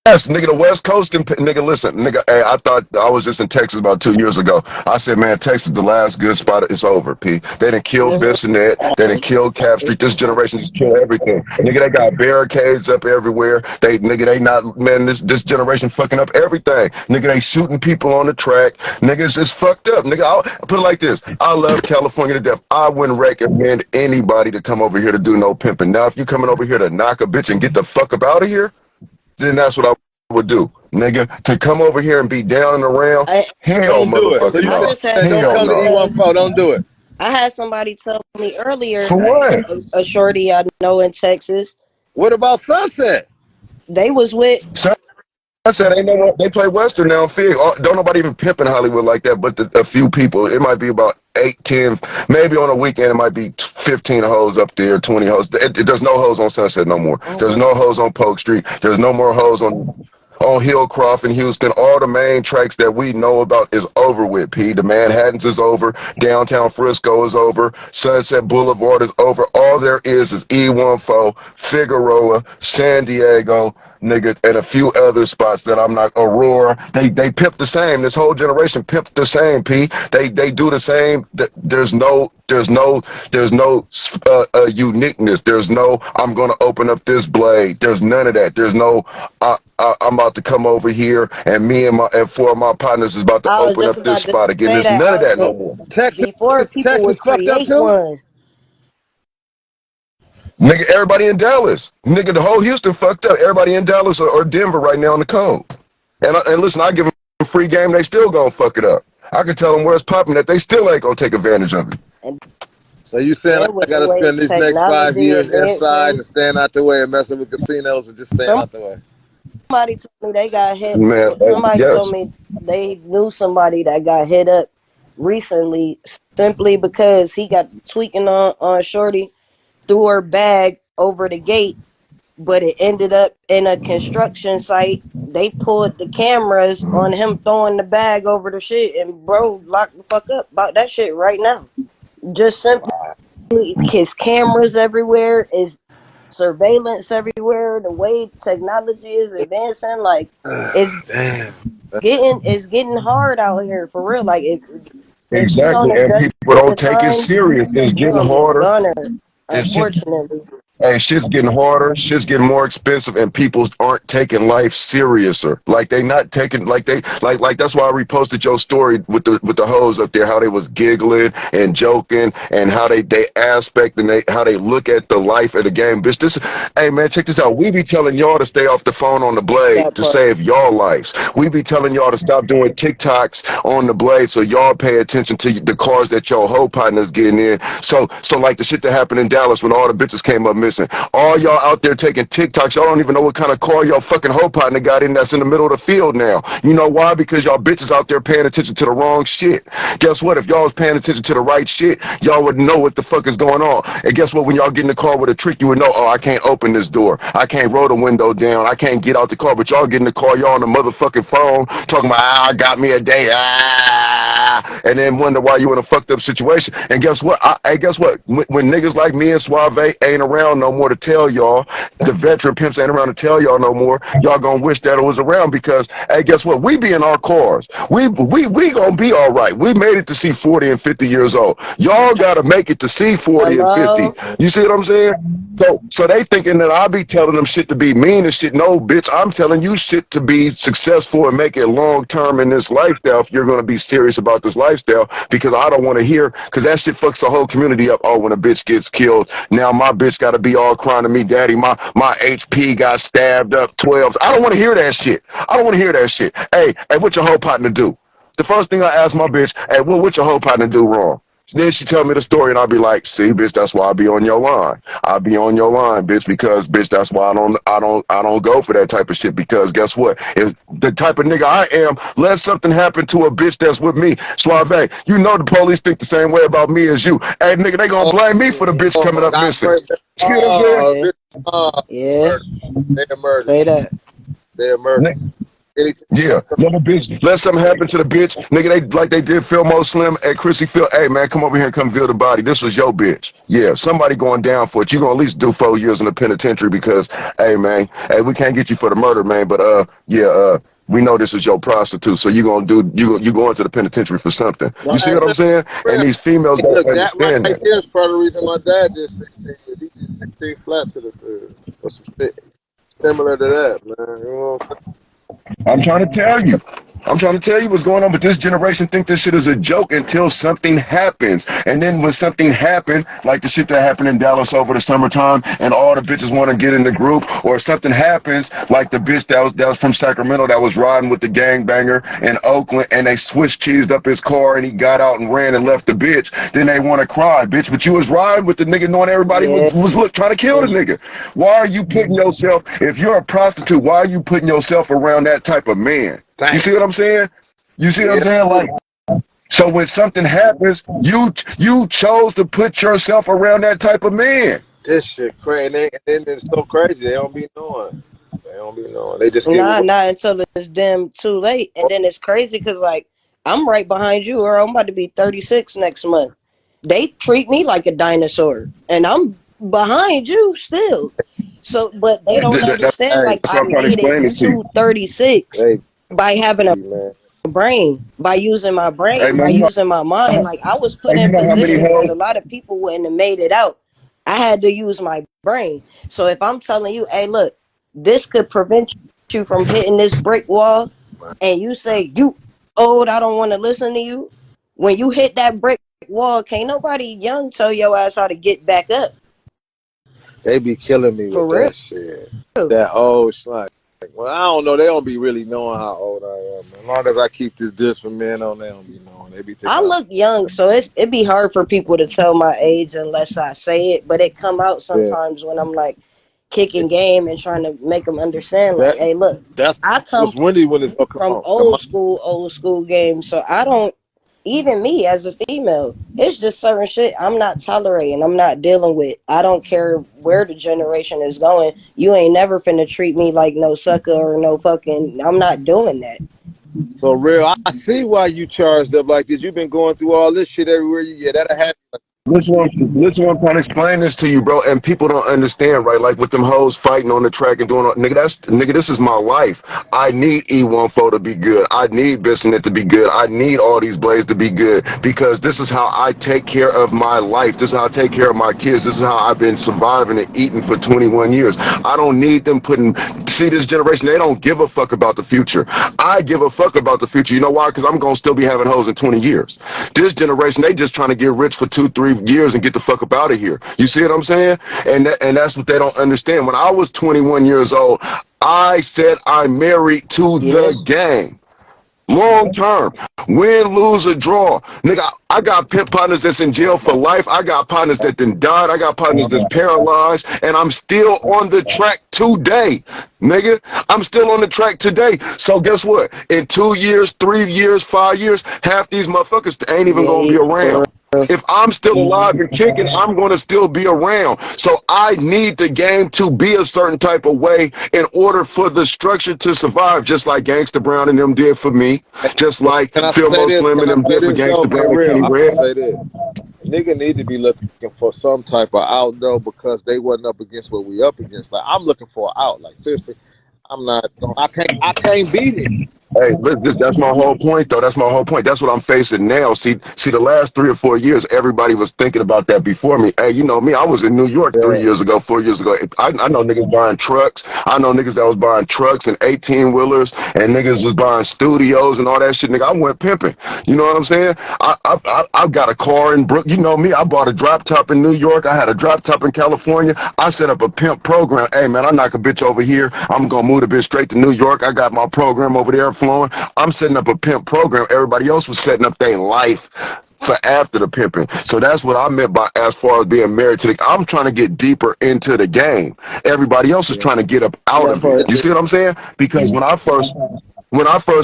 S4: Yes, nigga, the West Coast, and nigga, listen, nigga, hey, I thought I was just in Texas about 2 years ago. I said, man, Texas, the last good spot, it's over, P. They done killed Bissonnette, they done killed Cap Street. This generation just killed everything. Nigga, they got barricades up everywhere. They not, man, this generation fucking up everything. Nigga, they shooting people on the track. Nigga, it's fucked up. Nigga, I'll put it like this. I love California to death. I wouldn't recommend anybody to come over here to do no pimping. Now, if you coming over here to knock a bitch and get the fuck up out of here, then that's what I would do, nigga. To come over here and be down and around, hell, motherfucker.
S6: So you just said, don't come to E14, don't do it.
S2: I had somebody tell me earlier,
S4: for what?
S2: A shorty I know in Texas.
S6: What about Sunset?
S2: They was with
S4: Sunset. Ain't no, they play Western now. Fig. Don't nobody even pimp in Hollywood like that, but a few people. It might be about 8, 10, maybe on a weekend it might be 15 hoes up there, 20 hoes. There's no hoes on Sunset no more. There's no hoes on Polk Street. There's no more hoes on Hillcroft in Houston. All the main tracks that we know about is over with, P. The Manhattans is over. Downtown Frisco is over. Sunset Boulevard is over. All there is E14, Figueroa, San Diego, nigga, and a few other spots that I'm not. Aurora. They pimp the same. This whole generation pimp the same, P. They do the same. There's no uniqueness. There's no, I'm gonna open up this blade. There's none of that. There's no, I'm about to come over here and me and 4 of my partners is about to open up this spot again. There's none of that no more.
S6: Texas fucked up too.
S4: Nigga, everybody in Dallas. Nigga, the whole Houston fucked up. Everybody in Dallas or Denver right now on the code. And listen, I give them free game, they still gonna fuck it up. I can tell them where it's popping that they still ain't gonna take advantage of it.
S6: So you saying I gotta spend these next 5 years inside and stand out the way and messing with casinos and just stand out the way?
S2: Somebody told me they got hit.
S4: Man,
S2: somebody told me they knew somebody that got hit up recently simply because he got tweaking on shorty, threw her bag over the gate, but it ended up in a construction site. They pulled the cameras on him throwing the bag over the shit, and bro locked the fuck up about that shit right now. Just simply, his cameras everywhere, is surveillance everywhere. The way technology is advancing, like it's getting hard out here for real. Like
S4: exactly, and people don't take it serious. It's getting harder.
S2: Unfortunately.
S4: Hey, shit's getting harder, shit's getting more expensive, and people aren't taking life seriouser. Like they not taking, like that's why I reposted your story with the hoes up there, how they was giggling and joking, and how they aspect and how they look at the life of the game. Bitch, hey man, check this out. We be telling y'all to stay off the phone on the blade to save y'all lives. We be telling y'all to stop doing TikToks on the blade so y'all pay attention to the cars that your hoe partner's getting in. So like the shit that happened in Dallas when all the bitches came up missing. missing. All y'all out there taking TikToks, y'all don't even know what kind of car y'all fucking hoe partner got in that's in the middle of the field now. You know why? Because y'all bitches out there paying attention to the wrong shit. Guess what? If y'all was paying attention to the right shit, y'all would know what the fuck is going on. And guess what? When y'all get in the car with a trick, you would know, oh, I can't open this door. I can't roll the window down. I can't get out the car. But y'all get in the car, y'all on the motherfucking phone talking about, I got me a date. And then wonder why you in a fucked up situation. And guess what? Guess what? When niggas like me and SUAVÈ ain't around no more to tell y'all, the veteran pimps ain't around to tell y'all no more, y'all gonna wish that it was around because, hey, guess what? We be in our cars. We gonna be all right. We made it to see 40 and 50 years old. Y'all gotta make it to see 40 and 50. You see what I'm saying? So they thinking that I be telling them shit to be mean and shit. No, bitch, I'm telling you shit to be successful and make it long term in this lifestyle if you're gonna be serious about this lifestyle, because I don't want to hear, because that shit fucks the whole community up. Oh, when a bitch gets killed, now my bitch got to be all crying to me, daddy, my HP got stabbed up 12. I don't want to hear that shit. I don't want to hear that shit. Hey, what your whole partner do? The first thing I ask my bitch, hey, what your whole partner do wrong? Then she tell me the story, and I'll be like, see, bitch, that's why I be on your line. I be on your line, bitch, because, bitch, that's why I don't go for that type of shit, because guess what? If the type of nigga I am, let something happen to a bitch that's with me, SUAVÈ, you know the police think the same way about me as you. Hey, nigga, they gonna blame me for the bitch coming up missing. See what I'm saying?
S2: Yeah.
S6: They're murdered.
S2: Say that.
S6: They're murdered.
S4: Yeah, let a bitch, let something happen to the bitch, nigga. They like they did Philmo Slim at Chrissy Phil. Hey man, come over here and come view the body. This was your bitch. Yeah, somebody going down for it. You gonna at least do 4 years in the penitentiary because, hey man, hey, we can't get you for the murder, man. But we know this is your prostitute, so you going to the penitentiary for something. You see what I'm saying? And these females don't understand that.
S6: Here's part of the reason my dad did 16. He did 16 flat to the or some shit similar to that, man. You know what I'm saying?
S4: I'm trying to tell you. I'm trying to tell you what's going on, but this generation think this shit is a joke until something happens. And then when something happened, like the shit that happened in Dallas over the summertime, and all the bitches want to get in the group, or something happens, like the bitch that was from Sacramento that was riding with the gangbanger in Oakland, and they switched cheesed up his car, and he got out and ran and left the bitch. Then they want to cry, bitch, but you was riding with the nigga knowing everybody was trying to kill the nigga. Why are you putting yourself, if you're a prostitute, why are you putting yourself around that type of man? You see what I'm saying? You see what I'm saying? Like, so when something happens, you chose to put yourself around that type of man.
S6: This shit crazy, and it's so crazy. They don't be knowing. They don't be knowing. They just
S2: not until it's damn too late, and then it's crazy because like I'm right behind you, or I'm about to be 36 next month. They treat me like a dinosaur, and I'm behind you still. So, but they don't understand. Like I made it to 36. By having a brain, by using my brain, by using my mind. Like I was put in positions that a lot of people wouldn't have made it out. I had to use my brain. So if I'm telling you, hey, look, this could prevent you from hitting this brick wall, and you say, you old, I don't want to listen to you. When you hit that brick wall, can't nobody young tell your ass how to get back up.
S6: They be killing me with that shit. That old slide. Well, I don't know. They don't be really knowing how old I am. As long as I keep this diss for men on, they don't be knowing. They be thinking
S2: I look young, so it be hard for people to tell my age unless I say it. But it come out sometimes when I'm like kicking game and trying to make them understand. Like, hey, look, I come from old school games, so I don't. Even me as a female, it's just certain shit I'm not tolerating. I'm not dealing with. I don't care where the generation is going. You ain't never finna treat me like no sucker or no fucking. I'm not doing that.
S6: So real, I see why you charged up like this. You've been going through all this shit everywhere you get. That'll happen.
S4: Listen, I'm trying to explain this to you, bro, and people don't understand, right? Like with them hoes fighting on the track and doing all, nigga, this is my life. I need E14 to be good. I need Bissonnet to be good. I need all these blades to be good because this is how I take care of my life. This is how I take care of my kids. This is how I've been surviving and eating for 21 years. I don't need them see this generation, they don't give a fuck about the future. I give a fuck about the future. You know why? Because I'm going to still be having hoes in 20 years. This generation, they just trying to get rich for 2-3 years and get the fuck up out of here. You see what I'm saying? And that's what they don't understand. When I was 21 years old, I said I'm married to the game. Long term. Win, lose, or draw. Nigga, I got pimp partners that's in jail for life. I got partners that then died. I got partners that's paralyzed. And I'm still on the track today. Nigga, I'm still on the track today. So guess what? In 2 years, 3 years, 5 years, half these motherfuckers ain't even gonna be around. If I'm still alive and kicking, I'm going to still be around. So I need the game to be a certain type of way in order for the structure to survive, just like Gangsta Brown and them did for me, just like Philmo Slim and them did for Gangsta Brown and Kenny Red.
S6: Say this. Nigga need to be looking for some type of out though, because they wasn't up against what we up against. Like, I'm looking for an out. Like, seriously, I can't beat it.
S4: Hey, that's my whole point, though. That's my whole point. That's what I'm facing now. See, the last 3 or 4 years, everybody was thinking about that before me. Hey, you know me, I was in New York 3 years ago, 4 years ago. I know niggas buying trucks. I know niggas that was buying trucks and 18-wheelers, and niggas was buying studios and all that shit. Nigga, I went pimping. You know what I'm saying? I've got a car in Brook. You know me, I bought a drop top in New York. I had a drop top in California. I set up a pimp program. Hey, man, I knock a bitch over here. I'm going to move the bitch straight to New York. I got my program over there flowing. I'm setting up a pimp program. Everybody else was setting up their life for after the pimping. So that's what I meant by as far as being married to the. I'm trying to get deeper into the game. Everybody else is trying to get up out of it. You see what I'm saying? Because when I first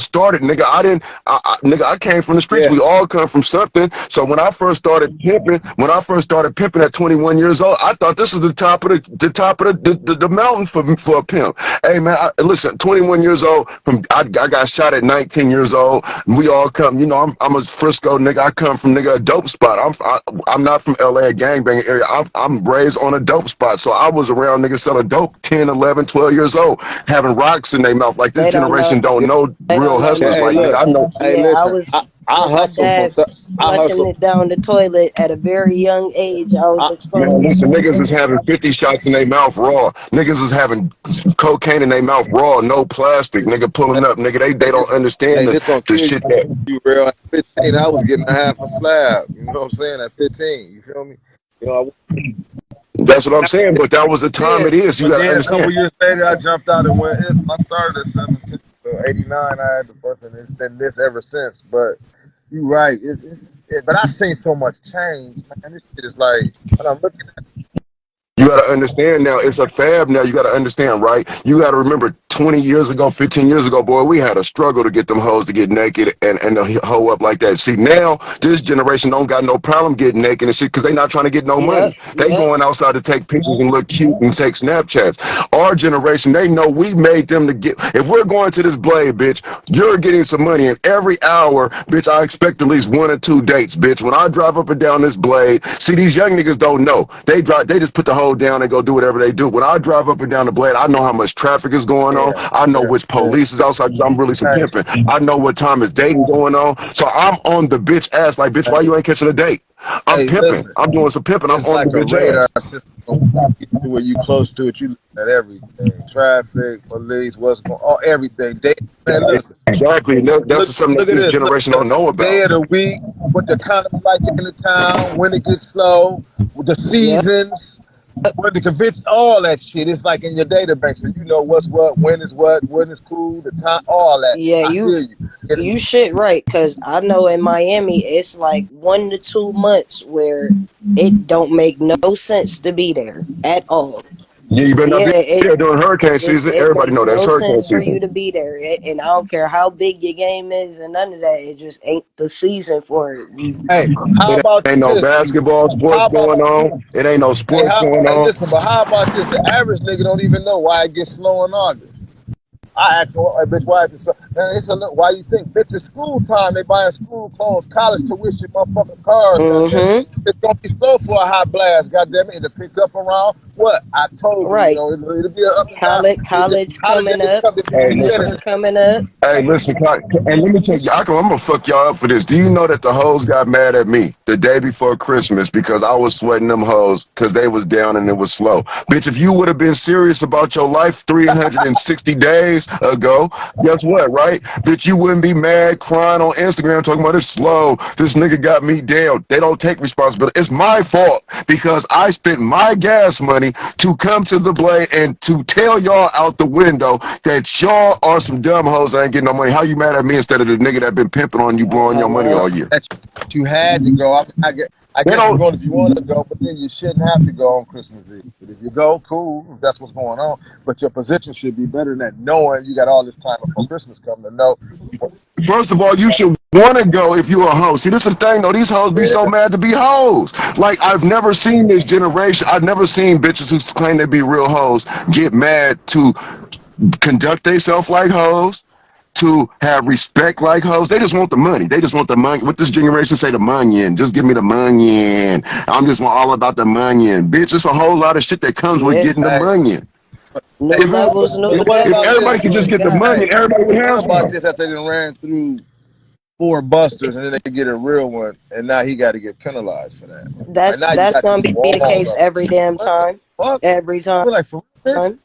S4: started, nigga, I came from the streets. We all come from something. So when I first started pimping, at 21 years old, I thought this was the top of the mountain for a pimp. Hey man, listen, 21 years old, I got shot at 19 years old. We all come, you know, I'm a Frisco nigga. I come from a dope spot. I'm not from LA, a gangbanging area. I'm raised on a dope spot. So I was around niggas selling dope 10, 11, 12 years old, having rocks in their mouth. Like this generation don't know real hustlers.
S6: Hey,
S4: like
S6: look,
S4: I know.
S6: Hey, listen, I hustle. I hustle.
S2: It down the toilet at a very young age. I was exposed.
S4: Listen, niggas is having 50 shots in their mouth raw. Niggas is having cocaine in their mouth raw, no plastic. Nigga pulling up. Nigga, they don't understand the shit that
S6: you real. At 15, I was getting a half a slab. You know what I'm saying? At 15, you feel me? You know.
S4: That's what I'm saying. But that was the time it is. You gotta understand. A couple
S6: years later, I jumped out and went. I started at 17. 89, I had the first, and it's been this ever since. But you're right. But I seen so much change, man. This shit is like, when I'm looking at it.
S4: You got to understand now, it's a fab now. You got to understand, right? You got to remember 20 years ago, 15 years ago, boy, we had a struggle to get them hoes to get naked and to hoe up like that. See, now this generation don't got no problem getting naked and shit because they not trying to get no money. They going outside to take pictures and look cute and take Snapchats. Our generation, they know we made them to get, if we're going to this blade, bitch, you're getting some money. And every hour, bitch, I expect at least 1 or 2 dates, bitch. When I drive up and down this blade, see, these young niggas don't know. They just put the whole down and go do whatever they do. When I drive up and down the blade, I know how much traffic is going on. I know which police is outside because I'm really some pimping. I know what time is dating going on. So I'm on the bitch ass like, bitch, why you ain't catching a date? I'm pimping. Listen, I'm doing some pimping. I'm on the bitch ass.
S6: Where you close to it, you look at everything. Traffic, police, what's going on, everything. Man, listen.
S4: Exactly. That's something that this generation don't know about.
S6: Day of the week, what the economy like in the town, when it gets slow, the seasons. When the convention, all that shit, it's like in your database, so you know what's what, when is cool, the time, all that.
S2: Yeah, you shit right, because I know in Miami, it's like 1 to 2 months where it don't make no sense to be there at all.
S4: Yeah, you better not be there during hurricane season. Everybody know that's hurricane season.
S2: For you to be there, and I don't care how big your game is and none of that. It just ain't the season for it.
S6: Hey, how about
S4: ain't no basketball sports going on. It ain't no sports going on.
S6: Listen, but how about this? The average nigga don't even know why it gets slow in August. I asked him, hey, bitch, why is it so? Man, why you think? Bitch, it's school time. They buying school clothes, college tuition, motherfucking cars. It's gonna be slow for a hot blast, goddamn it, to pick up around what I told you.
S2: Right.
S6: You know, it'll be a up
S2: college coming up. Coming up.
S4: Hey, listen, and let me tell you, I'm gonna fuck y'all up for this. Do you know that the hoes got mad at me the day before Christmas because I was sweating them hoes because they was down and it was slow? Bitch, if you would have been serious about your life 360 days ago, guess what, right? right? Bitch, you wouldn't be mad crying on Instagram talking about it's slow. This nigga got me down. They don't take responsibility. It's my fault because I spent my gas money to come to the Blade and to tell y'all out the window that y'all are some dumb hoes that ain't getting no money. How you mad at me instead of the nigga that been pimping on you, blowing your money all year?
S6: You had to go. I guess you're going if you want to go, but then you shouldn't have to go on Christmas Eve. But if you go, cool, if that's what's going on. But your position should be better than that, knowing you got all this time before Christmas coming to know.
S4: First of all, you should want to go if you're a hoe. See, this is the thing, though. These hoes be so mad to be hoes. Like, I've never seen this generation. I've never seen bitches who claim to be real hoes get mad to conduct themselves like hoes, to have respect like hoes. They just want the money. They just want the money. What this generation say, the money. Just give me the money. I'm just all about the money. Bitch, it's a whole lot of shit that comes with getting the money. If everybody could just get the money, everybody would have
S6: about this after they ran through 4 busters and then they get a real one, and now he got to get penalized for that.
S2: That's gonna be the case every damn time. Every time.
S6: Like, for real?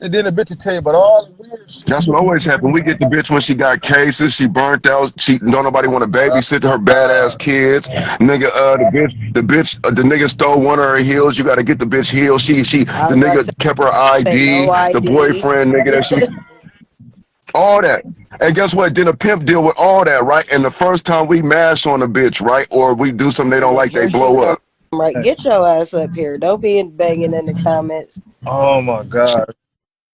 S6: And then the bitch will tell you about all the weird shit.
S4: That's what always happened. We get the bitch when she got cases, she burnt out, she don't nobody want to babysit her badass kids. Nigga, the nigga stole one of her heels. You gotta get the bitch heels. The nigga kept her ID, the boyfriend nigga that she all that. And guess what? Then a pimp deal with all that, right? And the first time we mash on a bitch, right? Or we do something they don't like, they blow up.
S2: Right, get your ass up here. Don't be banging in the comments.
S6: Oh my God.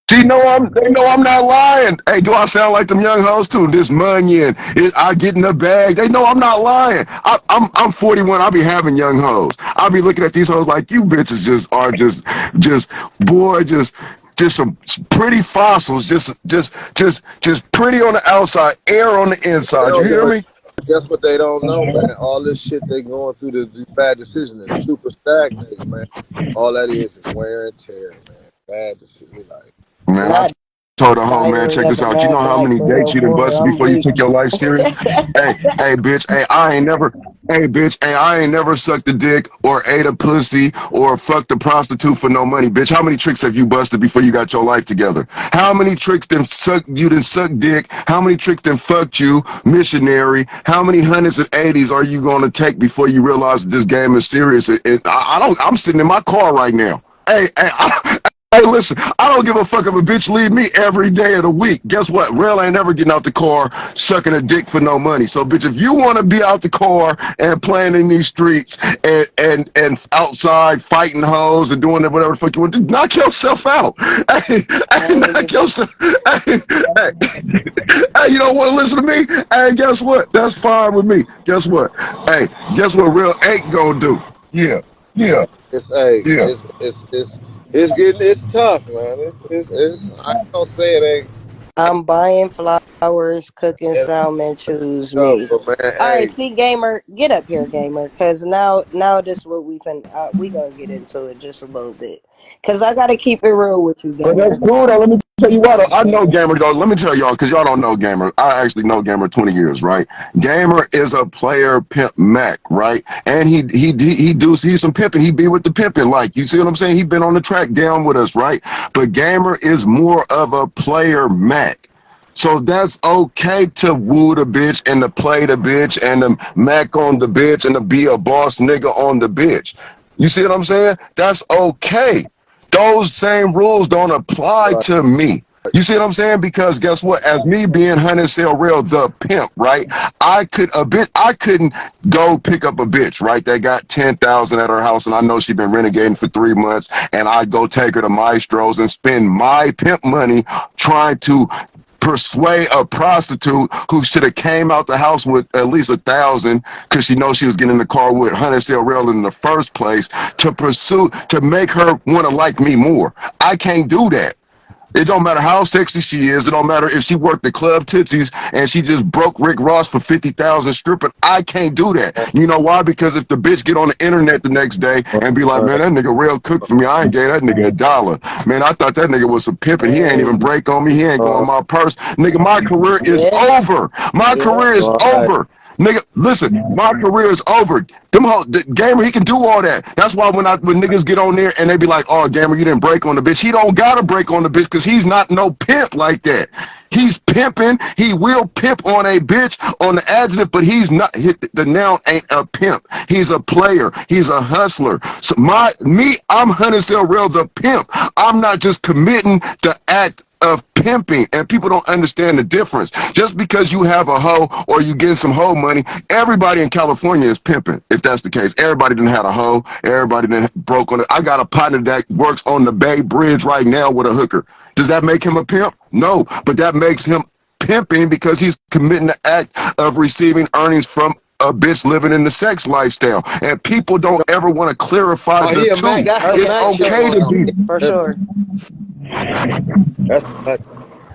S4: They know I'm not lying. Hey, do I sound like them young hoes too? This money and I get in the bag. They know I'm not lying. I'm 41. I be having young hoes. I be looking at these hoes like you bitches are just some pretty fossils. Just pretty on the outside, air on the inside. You hear me?
S6: Guess what they don't know, man? All this shit they going through the bad decisions is super stagnant, man. All that is wear and tear, man. Bad decision, like.
S4: Man, I told the whole man, check this out. You know how many dates you done busted before you took your life serious? hey, bitch, I ain't never sucked a dick or ate a pussy or fucked a prostitute for no money, bitch. How many tricks have you busted before you got your life together? How many tricks you done sucked dick? How many tricks done fucked you, missionary? How many hundreds and 80s are you gonna take before you realize that this game is serious? I'm sitting in my car right now. Hey, listen, I don't give a fuck if a bitch leave me every day of the week. Guess what? RELL ain't never getting out the car sucking a dick for no money. So, bitch, if you want to be out the car and playing in these streets and outside fighting hoes and doing whatever the fuck you want to do, knock yourself out. Hey, knock yourself. Hey, you don't want to listen to me? Hey, guess what? That's fine with me. Guess what? Hey, guess what RELL ain't gonna do? Yeah.
S6: It's tough, man. It's I ain't gonna say it ain't.
S2: I'm buying flowers, cooking salmon, choose me.
S6: Man,
S2: Alright, see, gamer, get up here, gamer, cause now this is what we gonna get into it just a little bit. Cause I gotta keep it real with you, gamer.
S4: But that's cool though. Let me tell you what, I know Gamer though. Let me tell y'all, cause y'all don't know Gamer. I actually know Gamer 20 years, right? Gamer is a player pimp Mac, right? And he's some pimping. He be with the pimping, like, you see what I'm saying? He been on the track down with us, right? But Gamer is more of a player Mac. So that's okay to woo the bitch and to play the bitch and to Mac on the bitch and to be a boss nigga on the bitch. You see what I'm saying? That's okay. Those same rules don't apply to me. You see what I'm saying? Because guess what? As me being Hunter Sale Real the pimp, right? I couldn't go pick up a bitch, right? That got 10,000 at her house and I know she been renegading for 3 months and I'd go take her to Maestro's and spend my pimp money trying to persuade a prostitute who should have came out the house with at least 1,000 because she knows she was getting in the car with Hunter Sale Real in the first place to make her want to like me more. I can't do that. It don't matter how sexy she is. It don't matter if she worked at Club Tootsie's and she just broke Rick Ross for 50,000 stripping. I can't do that. You know why? Because if the bitch get on the internet the next day and be like, man, that nigga RELL cooked for me. I ain't gave that nigga $1. Man, I thought that nigga was some pimping. He ain't even break on me. He ain't go on my purse. Nigga, my career is over. My career is over. Nigga, listen, my career is over. The gamer, he can do all that. That's why when niggas get on there and they be like, oh, gamer, you didn't break on the bitch. He don't gotta break on the bitch because he's not no pimp like that. He's pimping. He will pimp on a bitch on the adjective, but he's not. The noun ain't a pimp. He's a player. He's a hustler. So I'm Hunter Still Real the pimp. I'm not just committing the act of pimping, and people don't understand the difference. Just because you have a hoe or you get some hoe money, everybody in California is pimping. If that's the case, everybody didn't have a hoe. Everybody didn't broke on it. I got a partner that works on the Bay Bridge right now with a hooker. Does that make him a pimp? No, but that makes him pimping because he's committing the act of receiving earnings from a bitch living in the sex lifestyle. And people don't ever want to clarify the two. It's okay to be.
S2: For sure.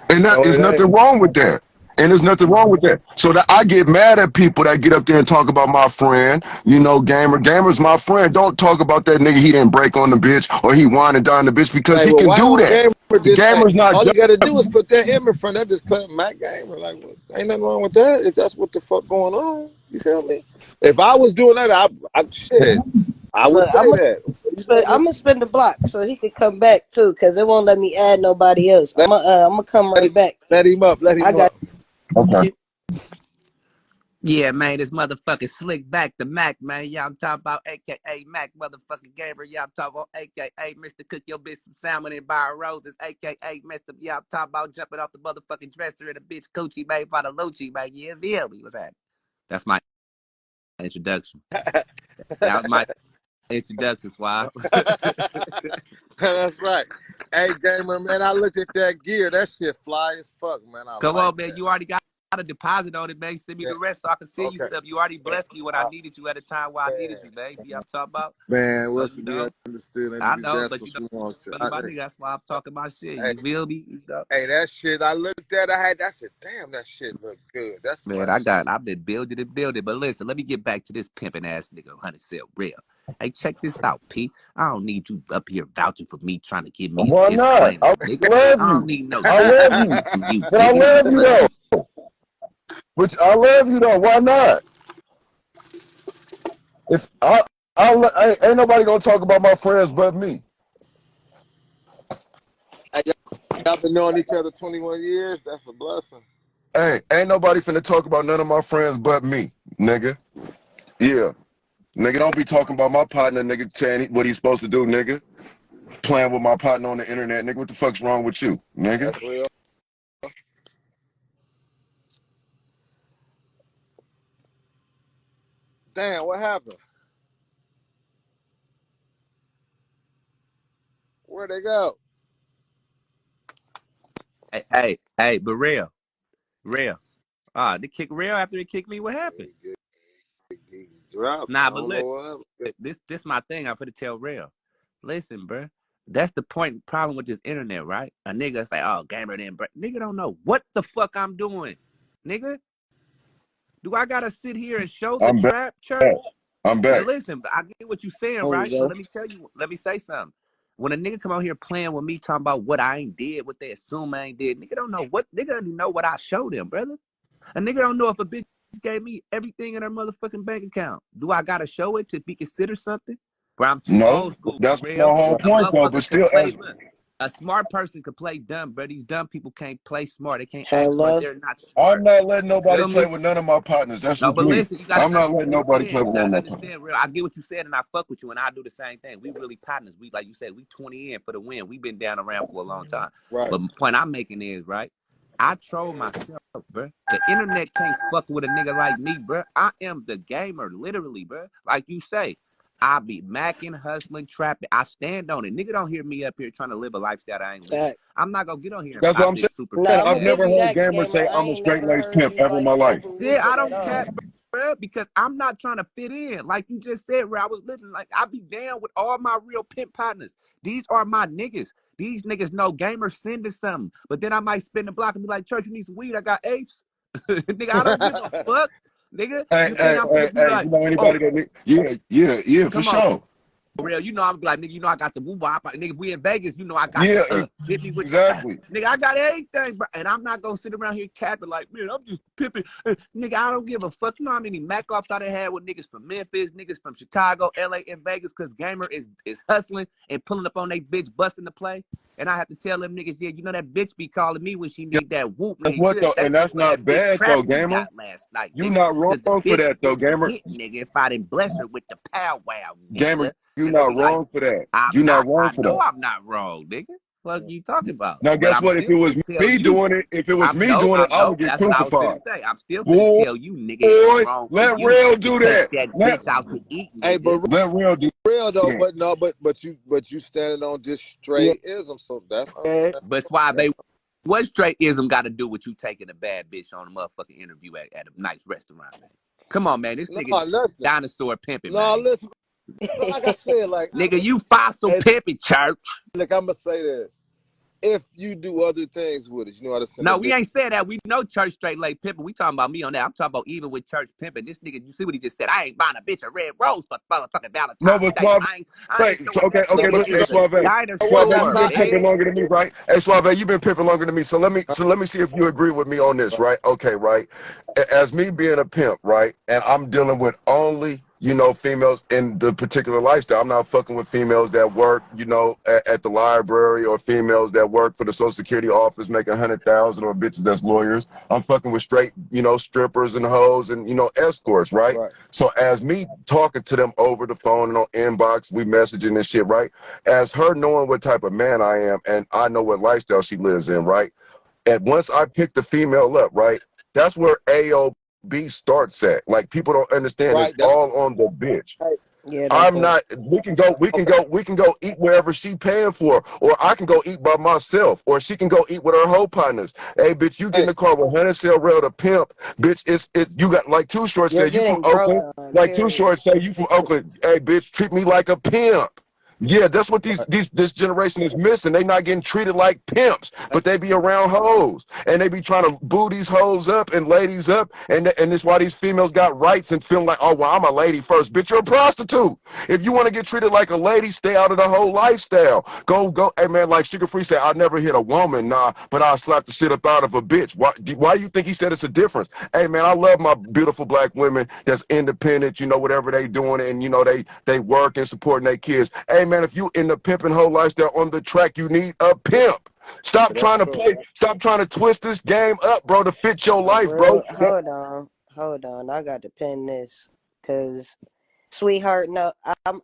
S4: And there's nothing wrong with that. And there's nothing wrong with that. So that I get mad at people that get up there and talk about my friend, you know, gamer. Gamer's my friend. Don't talk about that nigga. He didn't break on the bitch or he whined and dined the bitch because he can do that. Gamer's not.
S6: All you gotta do is put that him in front. That just claim Mac Gamer. Like, ain't nothing wrong with that. If that's what the fuck going on, you feel me? If I was doing that, I would say that.
S2: I'm gonna spin the block so he could come back too, cause it won't let me add nobody else. I'm gonna come right back.
S6: Let him up. Let him up.
S4: Okay.
S3: Yeah, man, this motherfucking slick back to Mac, man. Y'all talking about AKA Mac, motherfucking Gamer. Y'all talking about AKA Mr. Cook Your Bitch some salmon and buy roses, AKA Mr. Y'all talking about jumping off the motherfucking dresser in a bitch coochie made by the Lochi, man. Yeah, feel me? What's that? That's my introduction. That was my introduction, Swab.
S6: That's right. Hey, Gamer, man, I looked at that gear. That shit fly as fuck, man.
S3: Come on, man. You already got a deposit on it, man. Send me the rest so I can send you stuff. You already blessed me when I needed you at a time where I needed you, baby. I'm talking about.
S6: Man, what's the deal? Understood.
S3: I know, but you know, that's why I'm talking about shit. You feel me? You know?
S6: Hey, that shit I looked at, I said, damn, that shit look good. That's
S3: man, I've been building and building. But listen, let me get back to this pimping ass nigga, Hunter Still Real. Hey, check this out, P. I don't need you up here vouching for me, trying to give me
S4: why not? I love you.
S3: I don't need no.
S4: I love you. But I love you though. Which I love you though. Why not? If ain't nobody gonna talk about my friends but me.
S6: Hey, y'all been knowing each other 21 years. That's a blessing.
S4: Hey, ain't nobody finna talk about none of my friends but me, nigga. Yeah. Nigga, don't be talking about my partner, nigga, saying what he's supposed to do, nigga. Playing with my partner on the internet, nigga. What the fuck's wrong with you, nigga?
S6: That's real. Damn, what happened? Where'd they go?
S3: Hey, but real. They kick real after they kicked me. What happened? Nah, but look, this my thing. I'm finna tell real. Listen, bro. That's the problem with this internet, right? A nigga say, oh, gamer didn't break. Nigga don't know what the fuck I'm doing. Nigga, do I gotta sit here and show the trap church?
S4: I'm back.
S3: Now listen, I get what you're saying, right? But let me say something. When a nigga come out here playing with me, talking about what I ain't did, what they assume I ain't did, nigga don't know nigga don't even know what I showed them, brother. A nigga don't know if a bitch gave me everything in her motherfucking bank account. Do I gotta show it to be considered something? Bro, I'm too old school.
S4: That's my whole point, though. But still,
S3: a smart person could play dumb, bro. These dumb people can't play smart. They can't act smart. They're not smart.
S4: I'm not letting nobody play with none of my partners. That's
S3: no, but
S4: me.
S3: listen, I'm
S4: not letting nobody play with none of my partners.
S3: Real. I get what you said, and I fuck with you, and I do the same thing. We really partners. We, like you said, we 20 in for the win. We've been down around for a long time. Right. But the point I'm making is, right, I troll myself, bro. The internet can't fuck with a nigga like me, bro. I am the gamer, literally, bro. Like you say, I be macking, hustling, trapping. I stand on it. Nigga don't hear me up here trying to live a lifestyle I ain't living. I'm not gonna get on here.
S4: That's what I'm saying. I've never heard gamers say I'm a straight-laced pimp ever in my life.
S3: Yeah, I don't cap, bro, because I'm not trying to fit in. Like you just said, where I was listening, like I be down with all my real pimp partners. These are my niggas. These niggas know gamers sending something. But then I might spin the block and be like, church, you need some weed? I got apes. Nigga, I don't give a fuck. Nigga,
S4: hey, you know anybody that yeah, for sure.
S3: real, you know, I'm like, nigga, you know, I got the woo wop. Nigga, if we in Vegas, you know, I got hit me with
S4: exactly.
S3: Nigga, I got everything, bro. And I'm not gonna sit around here capping like, man, I'm just pimping. Nigga, I don't give a fuck. You know how many Mac offs I done had with niggas from Memphis, niggas from Chicago, LA, and Vegas, because Gamer is hustling and pulling up on they bitch, busting the play. And I have to tell them niggas, yeah, you know that bitch be calling me when she need that whoop.
S4: That's
S3: Nigga,
S4: what though, and that's not bad though, Gamer.
S3: Last night,
S4: you not wrong for that though, Gamer.
S3: Nigga, if I didn't bless her with the powwow, nigga.
S4: Gamer, you not wrong for that. You not wrong for that.
S3: I know I'm not wrong, nigga. What are you talking about?
S4: Now guess what? If it was me doing it, I would get crucified.
S3: I'm still gonna tell you, nigga, it's wrong.
S4: Let RELL do that.
S3: That bitch out to eat.
S6: Hey, but
S4: let RELL do
S6: real though. Yeah. But you standing on just straight ism, so that's
S3: but SUAVÈ, what straight ism got to do with you taking a bad bitch on a motherfucking interview at a nice restaurant, man? Come on, man. This nigga dinosaur pimping.
S6: No,
S3: man.
S6: Listen. Like I said, like
S3: nigga, you fossil pimping, church.
S6: Look, I'm gonna say this: if you do other things with it, you know how to say.
S3: No, we ain't said that. We know church straight late pimping. We talking about me on that. I'm talking about even with church pimping. This nigga, you see what he just said? I ain't buying a bitch a red rose for motherfucking Valentine's
S4: No, but
S3: Day.
S4: okay, SUAVÈ, you've been pimping longer than me, right? Hey, SUAVÈ, you've been pimping longer than me. So let me see if you agree with me on this, right? Okay, right. As me being a pimp, right, and I'm dealing with only, you know, females in the particular lifestyle. I'm not fucking with females that work, you know, at the library, or females that work for the Social Security office making 100,000, or bitches that's lawyers. I'm fucking with straight, you know, strippers and hoes and, you know, escorts, right? So as me talking to them over the phone and on inbox, we messaging and shit, right? As her knowing what type of man I am, and I know what lifestyle she lives in, right? And once I pick the female up, right, that's where AOB starts at. Like, people don't understand, it's all on the bitch.
S2: Yeah,
S4: I'm not. We can go eat wherever she paying for, or I can go eat by myself, or she can go eat with her whole partners. Hey, bitch, you get in the car with Hunter Sale Rail to pimp, bitch. You got, like Too Short said, you from Oakland. Like Too Short say, you from Oakland. Hey, bitch, treat me like a pimp. Yeah, that's what this generation is missing. They not getting treated like pimps, but they be around hoes, and they be trying to boo these hoes up and ladies up, and this why these females got rights and feeling like, oh well, I'm a lady first. Bitch, you're a prostitute. If you want to get treated like a lady, stay out of the whole lifestyle. Go. Hey man, like Sugar Free said, I never hit a woman, nah, but I'll slap the shit up out of a bitch. Why do you think he said it's a difference? Hey man, I love my beautiful black women that's independent, you know, whatever they doing, and you know they work and supporting their kids. Hey man, if you in the pimping whole lifestyle on the track, you need a pimp. Stop trying to twist this game up, bro, to fit your life, bro.
S2: Hold on. I got to pin this, cause sweetheart, no,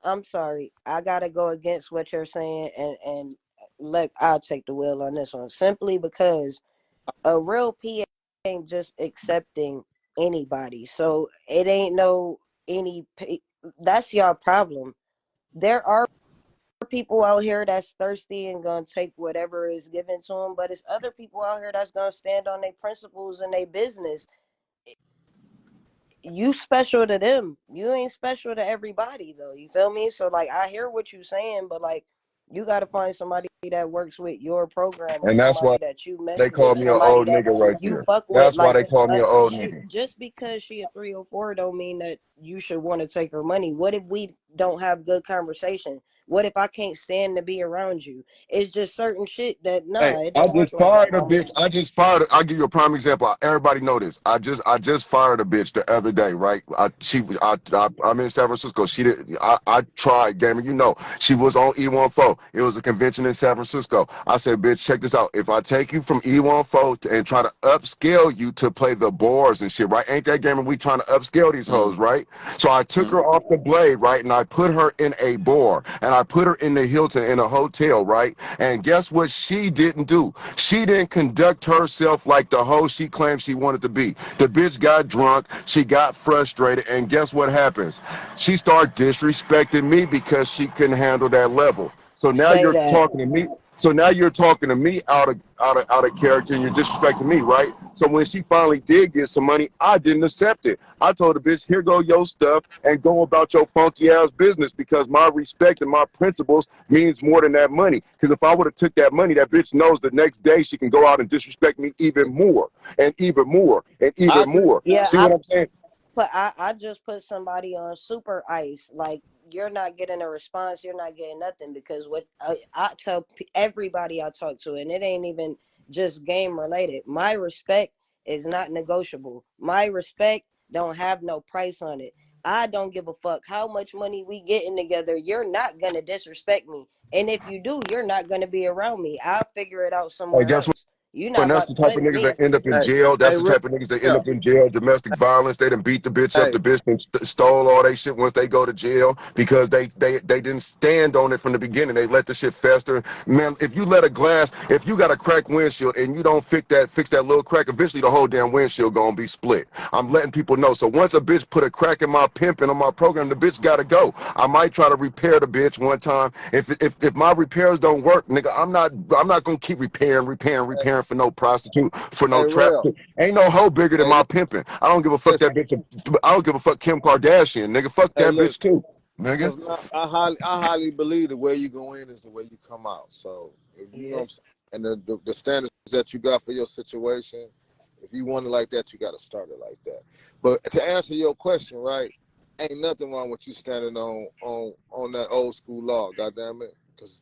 S2: I'm sorry. I gotta go against what you're saying, and I'll take the wheel on this one, simply because a real P ain't just accepting anybody. So it ain't that's your problem. There are people out here that's thirsty and gonna take whatever is given to them, but it's other people out here that's gonna stand on their principles and their business. You special to them. You ain't special to everybody, though. You feel me? So like, I hear what you saying, but like, you gotta find somebody that works with your program,
S4: and that's why
S2: that you met.
S4: They call me an old nigga right there. That's why they call me an old nigga.
S2: Just because she a 304 don't mean that you should want to take her money. What if we don't have good conversation? What if I can't stand to be around you? It's just certain shit that
S4: I just fired a bitch. I'll give you a prime example. Everybody know this. I just fired a bitch the other day, right? I'm in San Francisco. I tried, gamer. You know, she was on E14. It was a convention in San Francisco. I said, bitch, check this out. If I take you from E14 and try to upscale you to play the bars and shit, right? Ain't that gamer? We trying to upscale these hoes, right? So I took her off the blade, right? And I put her in a bar, and I put her in the Hilton in a hotel, right? And guess what she didn't do? She didn't conduct herself like the hoe she claimed she wanted to be. The bitch got drunk, she got frustrated, and guess what happens? She started disrespecting me because she couldn't handle that level. So now you're talking to me. So now you're talking to me out of character, and you're disrespecting me, right? So when she finally did get some money, I didn't accept it. I told the bitch, here go your stuff, and go about your funky ass business, because my respect and my principles means more than that money. Because if I would have took that money, that bitch knows the next day she can go out and disrespect me even more, and even more, and even more.
S2: Yeah,
S4: see what I'm saying?
S2: But I just put somebody on super ice. Like, you're not getting a response. You're not getting nothing because what I tell everybody I talk to, and it ain't even just game related. My respect is not negotiable. My respect don't have no price on it. I don't give a fuck how much money we getting together. You're not gonna disrespect me, and if you do, you're not gonna be around me. I'll figure it out
S4: Hey,
S2: somewhere
S4: guess what?
S2: else. You're
S4: And
S2: not
S4: that's
S2: about
S4: the
S2: to
S4: type of
S2: put
S4: niggas
S2: me
S4: that
S2: in.
S4: end up in
S6: Hey,
S4: jail. That's
S6: hey,
S4: the
S6: real,
S4: type of niggas that end
S6: yeah.
S4: up in jail. Domestic violence. They done beat the bitch up.
S6: Hey,
S4: The bitch done stole all they shit once they go to jail because they didn't stand on it from the beginning. They let the shit fester. Man, if you let a glass, if you got a cracked windshield and you don't fix that little crack, eventually the whole damn windshield gonna be split. I'm letting people know. So once a bitch put a crack in my pimping on my program, the bitch gotta go. I might try to repair the bitch one time. If my repairs don't work, nigga, I'm not gonna keep repairing for no prostitute, for no
S6: hey,
S4: trap.
S6: real.
S4: Ain't no hoe bigger than
S6: Hey,
S4: my pimping. I don't give a fuck
S6: listen.
S4: that bitch. I don't give a fuck Kim Kardashian, nigga. Fuck
S6: Hey,
S4: that
S6: look.
S4: bitch too, nigga.
S6: Cause I highly believe the way you go in is the way you come out. So if you know
S2: Yeah.
S6: what I'm saying, and the standards that you got for your situation, if you want it like that, you got to start it like that. But to answer your question, right, ain't nothing wrong with you standing on that old school law, goddamn it, because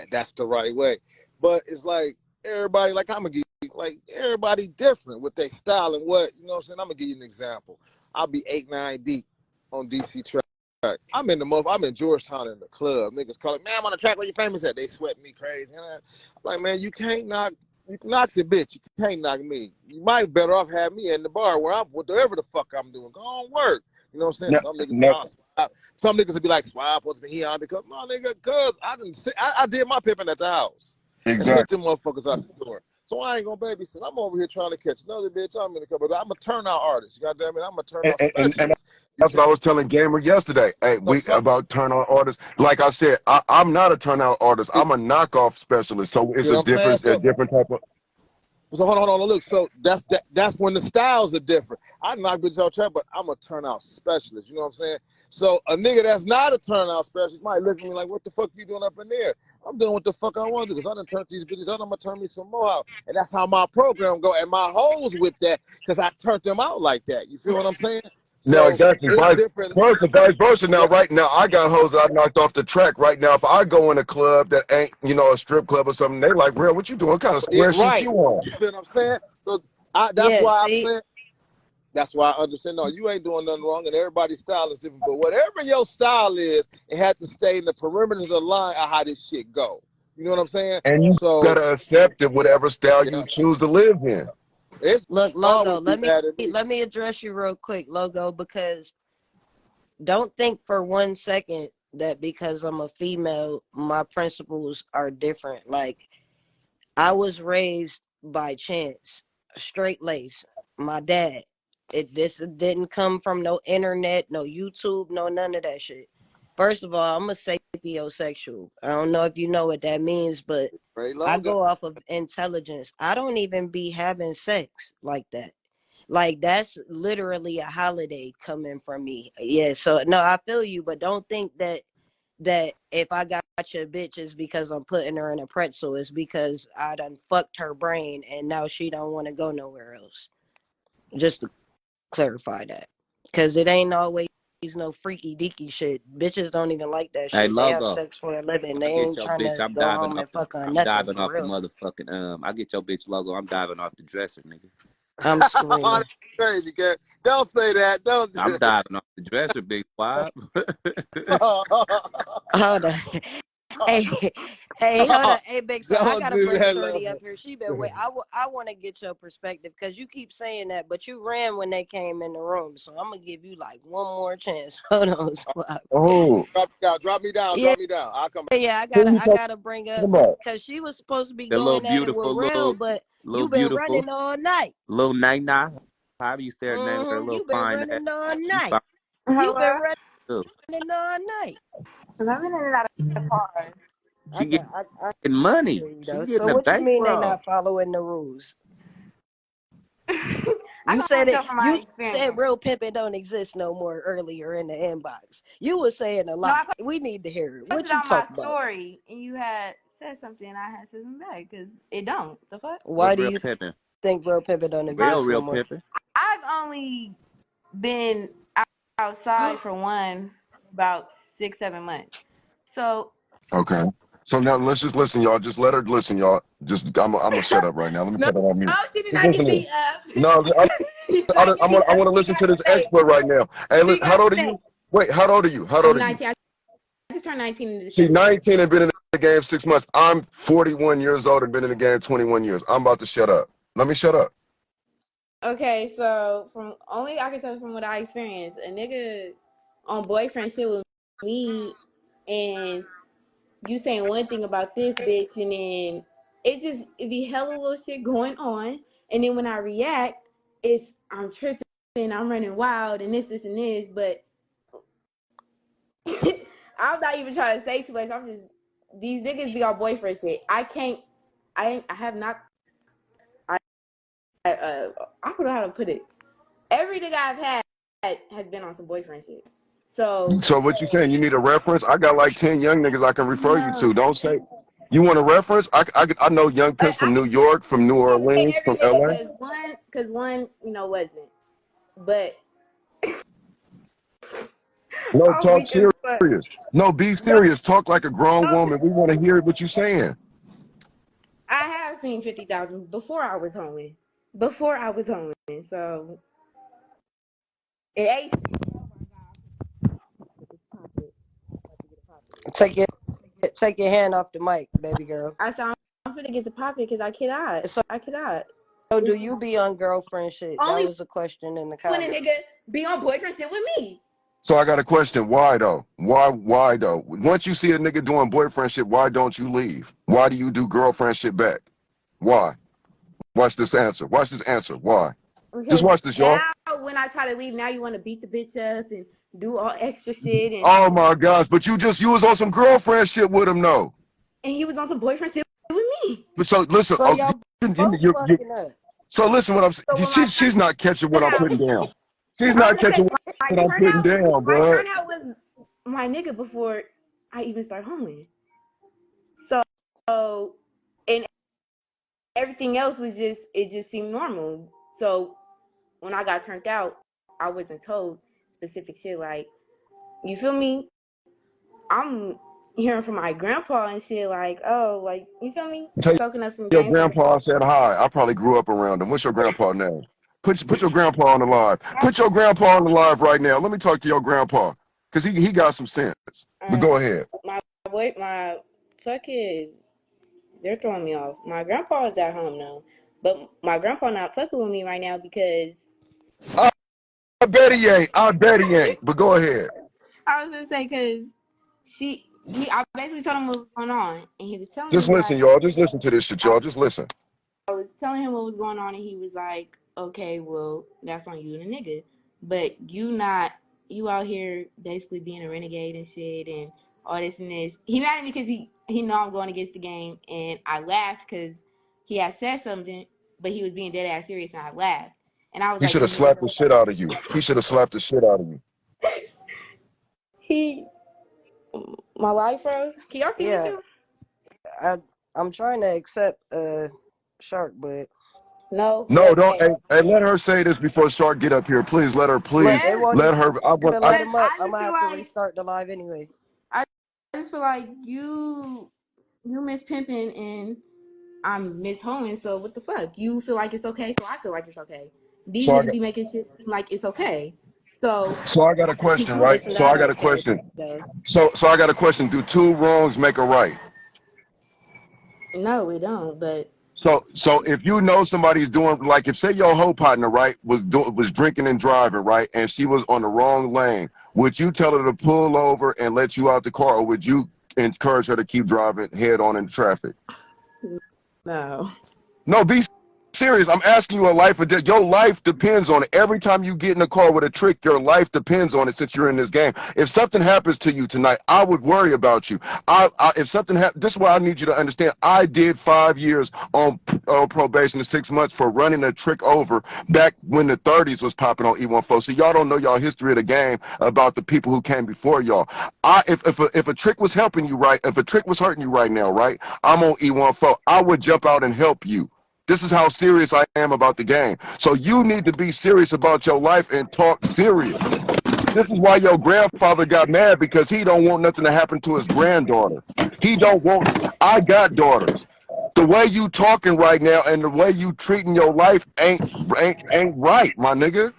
S6: that's the right way. But it's like everybody, like I'm gonna give you, like everybody different with their style and what you know what I'm saying. I'm gonna give you an example. I'll be 8-9 deep on DC track. I'm in Georgetown in the club. Niggas calling, man, I'm on the track where you famous at. They sweat me crazy. And I'm like, man, you can knock the bitch. You can't knock me. You might better off have me in the bar where I'm, whatever the fuck I'm doing. Go on work. You know what I'm saying?
S4: No,
S6: Some niggas be
S4: no,
S6: out. Some niggas would be like, Swab supposed to be here on the cup. No, nigga, cuz I did my pimping at the house and sent
S4: exactly.
S6: them motherfuckers out the door. So I ain't gonna babysit. I'm over here trying to catch another bitch. I'm in the couple. I'm a turnout artist. You goddamn it. I'm a turnout
S4: And
S6: specialist. You
S4: that's what I was telling Gamer yesterday. Hey,
S6: know,
S4: we about turnout artists. Like I said, I'm not a turnout artist.
S6: you
S4: I'm a knockoff specialist. So it's
S6: know what I'm saying?
S4: a different type of.
S6: So hold on, look. So that's when the styles are different. I knock bitches out trap, but I'm a turnout specialist. You know what I'm saying? So a nigga that's not a turnout specialist might look at me like, "What the fuck you doing up in there?" I'm doing what the fuck I want to do because I done turned these bitches out. I'm gonna turn me some more out, and that's how my program go. And my hoes with that because I turned them out like that. You feel what I'm saying?
S4: Now,
S6: So
S4: exactly.
S6: it's different.
S4: Vice versa. Now,
S6: Yeah,
S4: right now, I got hoes that I knocked off the track. Right now, if I go in a club that ain't, a strip club or something, they like, real, what you doing? What kind of
S6: yeah,
S4: square shit
S6: right.
S4: you on?
S6: You feel what I'm saying? So that's
S2: Yeah,
S6: why I'm
S2: see,
S6: saying. That's why I understand. No, you ain't doing nothing wrong, and everybody's style is different. But whatever your style is, it had to stay in the perimeters of the line of how this shit go. You know what I'm saying?
S4: And you
S6: So,
S4: gotta accept it,
S6: yeah,
S4: whatever style
S6: yeah.
S4: you choose to live in.
S6: It's
S2: look, Logo.
S6: always be
S2: Let me
S6: mad at me.
S2: let me address you real quick, Logo, because don't think for 1 second that because I'm a female, my principles are different. Like I was raised by chance, straight lace. My dad. This didn't come from no internet, no YouTube, no none of that shit. First of all, I'm a sapiosexual. I don't know if you know what that means, but
S6: Very
S2: I
S6: logo.
S2: go off of intelligence. I don't even be having sex like that. Like that's literally a holiday coming from me. Yeah, so no, I feel you, but don't think that if I got your bitch is because I'm putting her in a pretzel. It's because I done fucked her brain and now she don't want to go nowhere else. Just to clarify that. Because it ain't always no freaky deaky shit. Bitches don't even like that
S3: Hey,
S2: shit. They have
S3: logo.
S2: sex for a living.
S3: I
S2: They
S3: get
S2: ain't
S3: your
S2: trying
S3: bitch.
S2: to go home and fuck on
S3: I'm
S2: nothing
S3: diving
S2: for
S3: off the
S2: real.
S3: motherfucking. I get your bitch logo. I'm diving off the dresser, nigga.
S2: I'm
S6: That's
S2: screaming.
S6: crazy, kid. Don't say that. Don't do
S3: I'm diving off the dresser, big five.
S2: Hold on. Hey, hey, hold on. Hey, Big Son, I
S6: Don't
S2: gotta
S6: do
S2: bring
S6: that,
S2: Shorty up
S6: logo.
S2: here. She been wait. I want to get your perspective because you keep saying that, but you ran when they came in the room. So I'm gonna give you like one more chance. Hold on, Swab.
S4: Oh,
S6: Drop me down.
S2: Yeah,
S6: Drop me down. I'll come back.
S2: yeah.
S4: who you
S2: I
S4: talking
S2: gotta bring up
S4: about?
S2: because she was supposed to be
S3: That little
S2: going at it with
S3: beautiful,
S2: Real, but
S3: little
S2: you been
S3: beautiful,
S2: running all night.
S3: little Nina. However you say her name, with her
S2: Mm-hmm.
S3: little
S2: You been
S3: fine ass.
S2: running all
S3: She
S2: night.
S3: fine
S2: You been
S5: Hello?
S3: too.
S2: running all night.
S5: Because I'm in and out of cars.
S3: She getting
S2: I
S3: money.
S2: hear you
S3: She
S2: though.
S3: getting
S2: So
S3: a
S2: what you mean they
S3: bankroll.
S2: not following the rules?
S5: I
S2: You
S5: can
S2: said
S5: only
S2: it.
S5: go from my
S2: You said
S5: experience.
S2: real pimping don't exist no more earlier in the inbox. You were saying a
S5: No,
S2: lot.
S5: I
S2: We need to hear it. What
S5: posted
S2: you
S5: on my
S2: talk about?
S5: story and you had said something and I had said something back because it don't. The fuck?
S2: Why
S3: What's
S2: do
S3: real
S2: you
S3: pimping?
S2: think real pimping don't
S3: Real,
S2: exist no
S3: real
S2: more?
S3: pimping.
S5: I've only been outside for one about 6-7 months. So
S4: Okay. So now let's just listen, y'all. Just let her listen, y'all. Just I'm gonna shut up right now. Let me put that on mute.
S5: oh, she did
S4: Just
S5: not
S4: listen
S5: get
S4: to
S5: beat up.
S4: No, I want to listen to this expert right now. Hey, look, how old are you? Wait, how old are you? How old
S5: I'm
S4: are
S5: 19.
S4: you?
S5: I just turned 19 in
S4: See,
S5: December.
S4: 19 and been in the game 6 months. I'm 41 years old and been in the game 21 years. I'm about to shut up. Let me shut up.
S5: Okay, so from only I can tell from what I experienced, a nigga on boyfriend shit with me, and you saying one thing about this bitch, and then it be hella little shit going on, and then when I react, I'm tripping, I'm running wild, and this, and this, but I'm not even trying to say too much. I'm just these niggas be on boyfriend shit. I have not. I don't know how to put it. Every nigga I've had has been on some boyfriend shit. So
S4: what you saying? You need a reference? I got like 10 young niggas I can refer you to. Don't say. You want a reference? I know young pimps from New York, from New Orleans,
S5: every
S4: from
S5: nigga
S4: LA.
S5: because one wasn't. But
S4: No,
S5: I'm
S4: talk
S5: weak as fuck.
S4: serious. No, be
S5: No,
S4: serious. Talk like a grown woman. We want to hear what you're saying.
S5: I have seen 50,000 before I was homing. So it ain't.
S2: Take your hand off the mic, baby girl.
S5: I said I'm finna get to popping because I cannot.
S2: So,
S5: I cannot.
S2: do you be on girlfriend shit? That
S5: Only
S2: was a question in the
S5: when a
S2: comments.
S5: nigga be on boyfriend shit with me.
S4: So I got a question. Why though? Why though? Once you see a nigga doing boyfriend shit, why don't you leave? Why do you do girlfriend shit back? Why? Watch this answer. Watch this answer. Why? Just
S5: Because
S4: watch this, y'all.
S5: now when I try to leave, now you want to beat the bitch up and do all extra shit, and
S4: Oh my gosh! But you was on some girlfriend shit with him, though.
S5: he was on some boyfriend shit with me.
S4: But so listen.
S2: So y'all both fucking up.
S4: So listen, what I'm
S5: So
S4: saying.
S5: when
S4: She's not catching what I'm putting down. She's
S5: I was
S4: not
S5: gonna say
S4: catching what I'm putting down,
S5: my
S4: bro.
S5: turnout was my nigga before I even started homing. So and everything else was it just seemed normal. So when I got turned out, I wasn't told specific shit like, you feel me? I'm hearing from my grandpa and shit like, oh, like, you feel me?
S4: Tell
S5: Soaking up some
S4: your
S5: game from
S4: grandpa I said hi. I probably grew up around him. What's your grandpa name? Put your grandpa on the live. Put your grandpa on the live right now. Let me talk to your grandpa, cause he got some sense. But go ahead.
S5: my fucking, they're throwing me off. My grandpa is at home now, but my grandpa not fucking with me right now because
S4: I bet he ain't. I bet he ain't. But go ahead.
S5: I was gonna say because I basically told him what was going on, and he was telling
S4: Just
S5: me
S4: listen,
S5: like,
S4: y'all. Just listen to this shit, y'all. Just listen.
S5: I was telling him what was going on, and he was like, okay, well, that's on you and the nigga. But you out here basically being a renegade and shit and all this and this. He mad at me because he know I'm going against the game, and I laughed because he had said something, but he was being dead ass serious, and I laughed. And I was
S4: He
S5: like,
S4: should have slapped the shit out of you. He should have slapped the shit out of you.
S5: My life froze. Can y'all see me
S2: Yeah,
S5: too?
S2: I'm trying to accept Shark, but
S5: No.
S4: No, don't. Hey, let her say this before Shark get up here. Please let her. Please
S2: look, they won't
S4: let her.
S2: even let him up.
S5: I
S2: I'm
S5: just
S2: gonna
S5: feel
S2: have to
S5: like
S2: restart the live anyway.
S5: I just feel like you miss pimping and I'm Miss Homan, so what the fuck? You feel like it's okay, so I feel like it's okay. These
S4: So I
S5: niggas
S4: got.
S5: be making shit seem like it's okay. So
S4: So I got a question, right?
S2: It's
S4: So
S2: not
S4: I got a
S2: okay,
S4: question.
S2: though.
S4: So I got a question. Do two wrongs make a right?
S5: no, we don't. But
S4: So if you know somebody's doing, like, if say your whole partner, right, was drinking and driving, right, and she was on the wrong lane, would you tell her to pull over and let you out the car, or would you encourage her to keep driving head on in traffic?
S5: no.
S4: No, be serious. I'm asking you a life or death. Your life depends on it. Every time you get in a car with a trick, your life depends on it since you're in this game. If something happens to you tonight, I would worry about you. If something happens, this is why I need you to understand. I did 5 years on probation and 6 months for running a trick over back when the 30s was popping on E14. So y'all don't know y'all history of the game about the people who came before y'all. If a trick was helping you, right, if a trick was hurting you right now, right, I'm on E14. I would jump out and help you. This is how serious I am about the game. So you need to be serious about your life and talk serious. This is why your grandfather got mad, because he don't want nothing to happen to his granddaughter. He don't want. I got daughters. The way you talking right now and the way you treating your life ain't right, my nigga.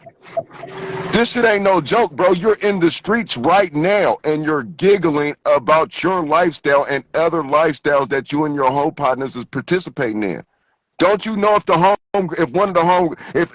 S4: This shit ain't no joke, bro. You're in the streets right now, and you're giggling about your lifestyle and other lifestyles that you and your home partners is participating in. Don't you know if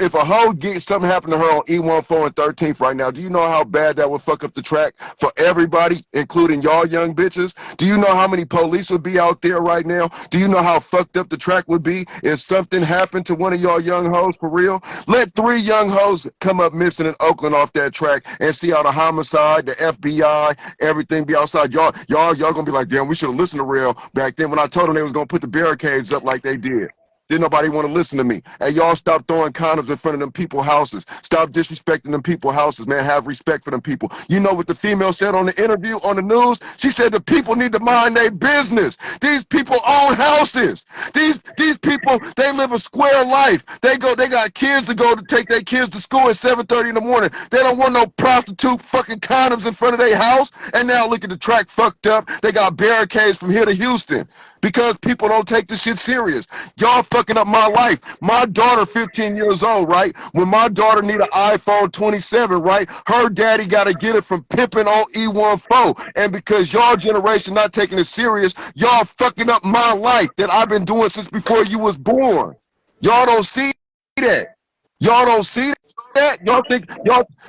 S4: if a hoe gets something happen to her on E14 and 13th right now, do you know how bad that would fuck up the track for everybody, including y'all young bitches? Do you know how many police would be out there right now? Do you know how fucked up the track would be if something happened to one of y'all young hoes for real? Let 3 young hoes come up missing in Oakland off that track and see how the homicide, the FBI, everything be outside. Y'all gonna be like, damn, we should have listened to RELL back then when I told them they was gonna put the barricades up like they did. Didn't nobody want to listen to me. Hey, y'all stop throwing condoms in front of them people's houses. Stop disrespecting them people's houses, man. Have respect for them people. You know what the female said on the interview on the news? She said the people need to mind their business. These people own houses. These people, they live a square life. They got kids to go to take their kids to school at 7:30 in the morning. They don't want no prostitute fucking condoms in front of their house. And now look at the track fucked up. They got barricades from here to Houston because people don't take this shit serious. Y'all fucking up my life. My daughter, 15 years old, right? When my daughter need an iPhone 27, right? Her daddy got to get it from pimping on E14. And because y'all generation not taking it serious, y'all fucking up my life that I've been doing since before you was born. Y'all don't see that. Y'all don't see that.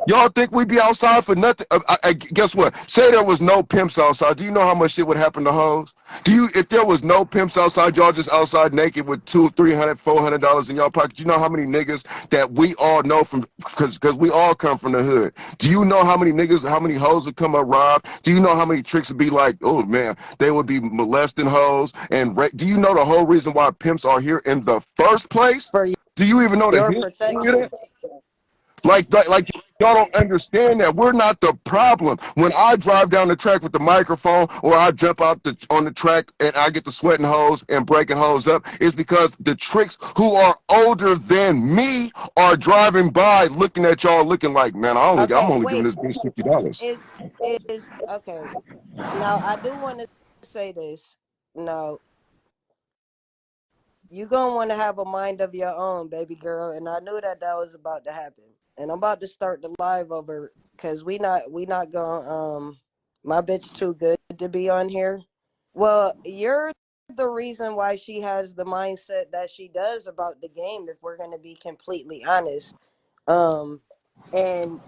S4: Y'all think we be outside for nothing? Guess what? Say there was no pimps outside. Do you know how much shit would happen to hoes? If there was no pimps outside, y'all just outside naked with $200, $300, $400 in y'all pocket? You know how many niggas that we all know from, because we all come from the hood. Do you know how many niggas, how many hoes would come up robbed? Do you know how many tricks would be like, oh man, they would be molesting hoes and do you know the whole reason why pimps are here in the first place? Do you even know the history of that? Like y'all don't understand that we're not the problem. When I drive down the track with the microphone, or I jump out on the track and I get the sweating hoes and breaking hoes up, it's because the tricks who are older than me are driving by, looking at y'all, looking like, man, I'm only giving this bitch $50.
S2: Okay. Now I do want to say this. Now, you gonna want to have a mind of your own, baby girl, and I knew that was about to happen. And I'm about to start the live over because we not gonna my bitch too good to be on here. Well, you're the reason why she has the mindset that she does about the game, if we're gonna be completely honest. And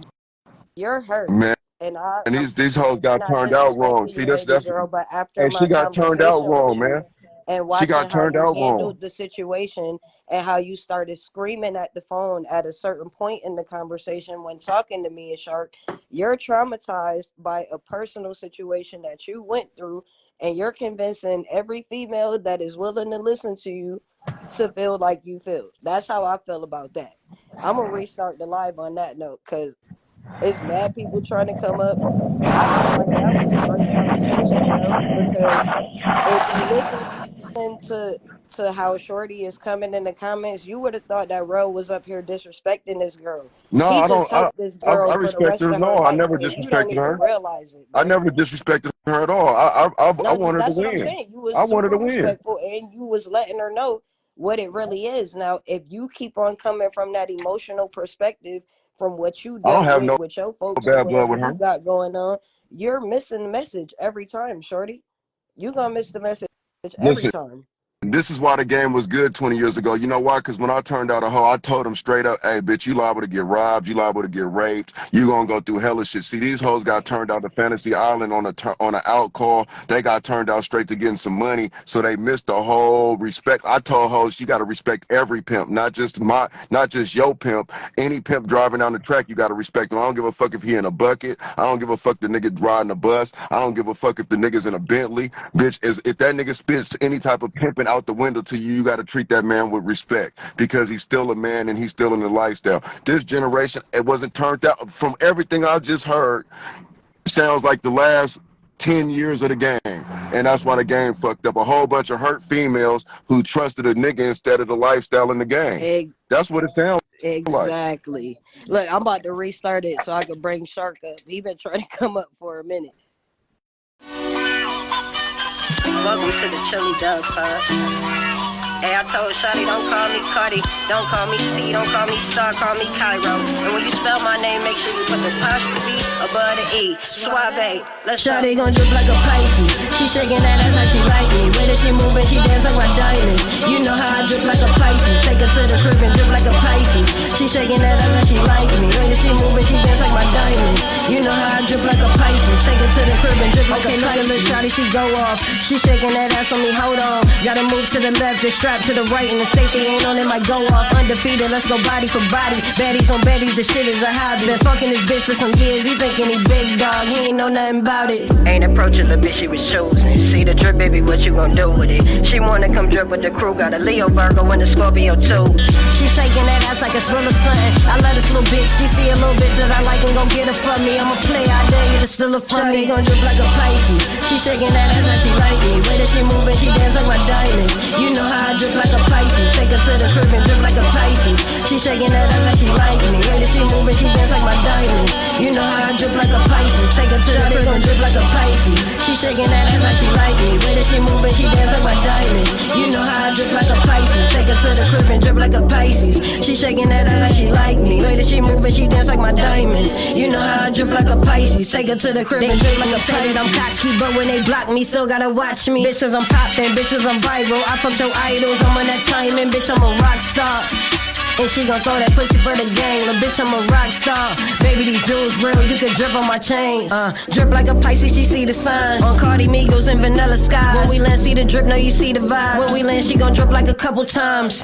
S2: you're hurt.
S4: Man, and these hoes got turned out wrong. See, that's
S2: girl, but after
S4: she got turned out wrong, man.
S2: And watching how you handled the situation and how you started screaming at the phone at a certain point in the conversation when talking to me and Shark, you're traumatized by a personal situation that you went through, and you're convincing every female that is willing to listen to you to feel like you feel. That's how I feel about that. I'm going to restart the live on that note because it's mad people trying to come up. I feel like that was a great conversation, bro, because if you listen to how Shorty is coming in the comments, you would have thought that Ro was up here disrespecting this girl.
S4: No, I don't. I
S2: respect
S4: her. No, I never disrespected her.
S2: Realize it,
S4: I never disrespected her at all. I wanted to win.
S2: I wanted to win. And you was letting her know what it really is. Now, if you keep on coming from that emotional perspective, from what you done with your folks,
S4: bad blood with her.
S2: You got going on, you're missing the message every time, Shorty. You gonna miss the message every time.
S4: This is why the game was good 20 years ago. You know why? Because when I turned out a hoe, I told them straight up, hey, bitch, you liable to get robbed. You liable to get raped. You gonna go through hella shit. See, these hoes got turned out to Fantasy Island on an out call. They got turned out straight to getting some money, so they missed the whole respect. I told hoes, you got to respect every pimp, not just your pimp. Any pimp driving down the track, you got to respect him. I don't give a fuck if he in a bucket. I don't give a fuck the nigga riding a bus. I don't give a fuck if the nigga's in a Bentley. Bitch, if that nigga spits any type of pimping out the window to you, you got to treat that man with respect because he's still a man and he's still in the lifestyle. This generation, it wasn't turned out. From everything I just heard, sounds like the last 10 years of the game, and that's why the game fucked up. A whole bunch of hurt females who trusted a nigga instead of the lifestyle in the game. That's what it sounds
S2: Exactly. Look, I'm about to restart it so I can bring Shark up. He been trying to come up for a minute. Welcome to the Chili Dog Pod. Hey, I told Shawty, don't call me Cardi, don't call me T, don't call me Star, call me KAIRO. And when you spell my name, make sure you put the apostrophe above the E. SUAVÈ. Shawty gon' drip like a Pisces. She shaking that ass like she like me. Way that she moving, she dance like my diamonds. You know how I drip like a Pisces. Take her to the crib and drip like a Pisces. She shaking that ass like she like me. Way that she moving, she dance like my diamonds. You know how I drip like a Pisces. Take her to the crib and drip like a Pisces. Little shawty, she go off. She shaking that ass on me, hold on. Gotta move to the left, just strap to the right, and the safety ain't on, it might go off. Undefeated, let's go body for body. Baddies on baddies, the shit is a hobby. Been fucking this bitch for some years, he thinking he big dog, he ain't know nothing about it. Ain't approaching the bitch she was choosing. See the drip, baby, what you gon' do with it? She wanna come drip with the crew, got a Leo, Virgo, and a Scorpio too. She shaking that ass like it's full of sun. I love this little bitch, she see a little bitch that I like and gon' get her for me. I'm a player, I dare you to steal her from me. Gon' drip like a Pisces. She shaking that ass like she like me. Way that she moving, she dance like my diamonds. You know how I drip like a Pisces. Take her to the crib and drip like a Pisces. She shaking that ass like she like me. Way that she moving, she dance like my diamonds. You know how I drip like a Pisces. Take her to the crib and drip like a Pisces. She shaking that ass like she like me. Way that she moving, she dance like my diamonds. You know how I drip like a Pisces. Take her to the crib and drip like a Pisces. She shaking that ass like she like me. Way that she moving, she dance like my diamonds. You know how I drip like a Pisces. Take her to the crib and drip like a Pisces. I'm cocky, but when they block me, still gotta watch me. Bitches, I'm poppin', bitches, I'm viral. I fucked your idols, I'm on that timing, bitch, I'm a rock star. And she gon' throw that pussy for the gang. Little bitch, I'm a rock star. Baby, these jewels real, you can drip on my chains. Drip like a Pisces, she see the signs. On Cardi Migos and Vanilla Skies. When we land, see the drip, know you see the vibe. When we land, she gon' drip like a couple times.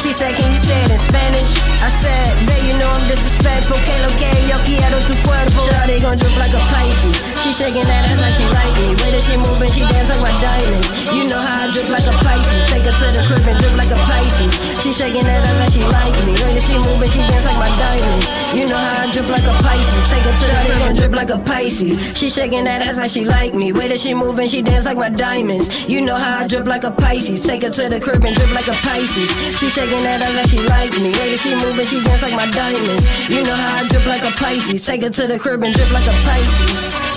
S2: She said, can you say it in Spanish? I said, babe, you know I'm disrespectful. Que lo que yo quiero tu cuerpo. Shawty gon' drip like a Pisces. She shaking that ass like she like me. Way that she moving, she dance like my diamonds. You know how I drip like a Pisces. Take her to the crib and drip like a Pisces. She shaking that ass like she like me. Way that she moving, she dance like my diamonds. You know how I drip like a Pisces. Take her to the crib and drip like a Pisces. She shaking that ass like she like me. Way that she moving, she dance like my diamonds. You know how I drip like a Pisces. Take her to the crib and drip like a Pisces. She shaking that ass like she like me. Way that she moving, she dance like my diamonds. You know how I drip like a Pisces. Take her to the crib and drip like a Pisces.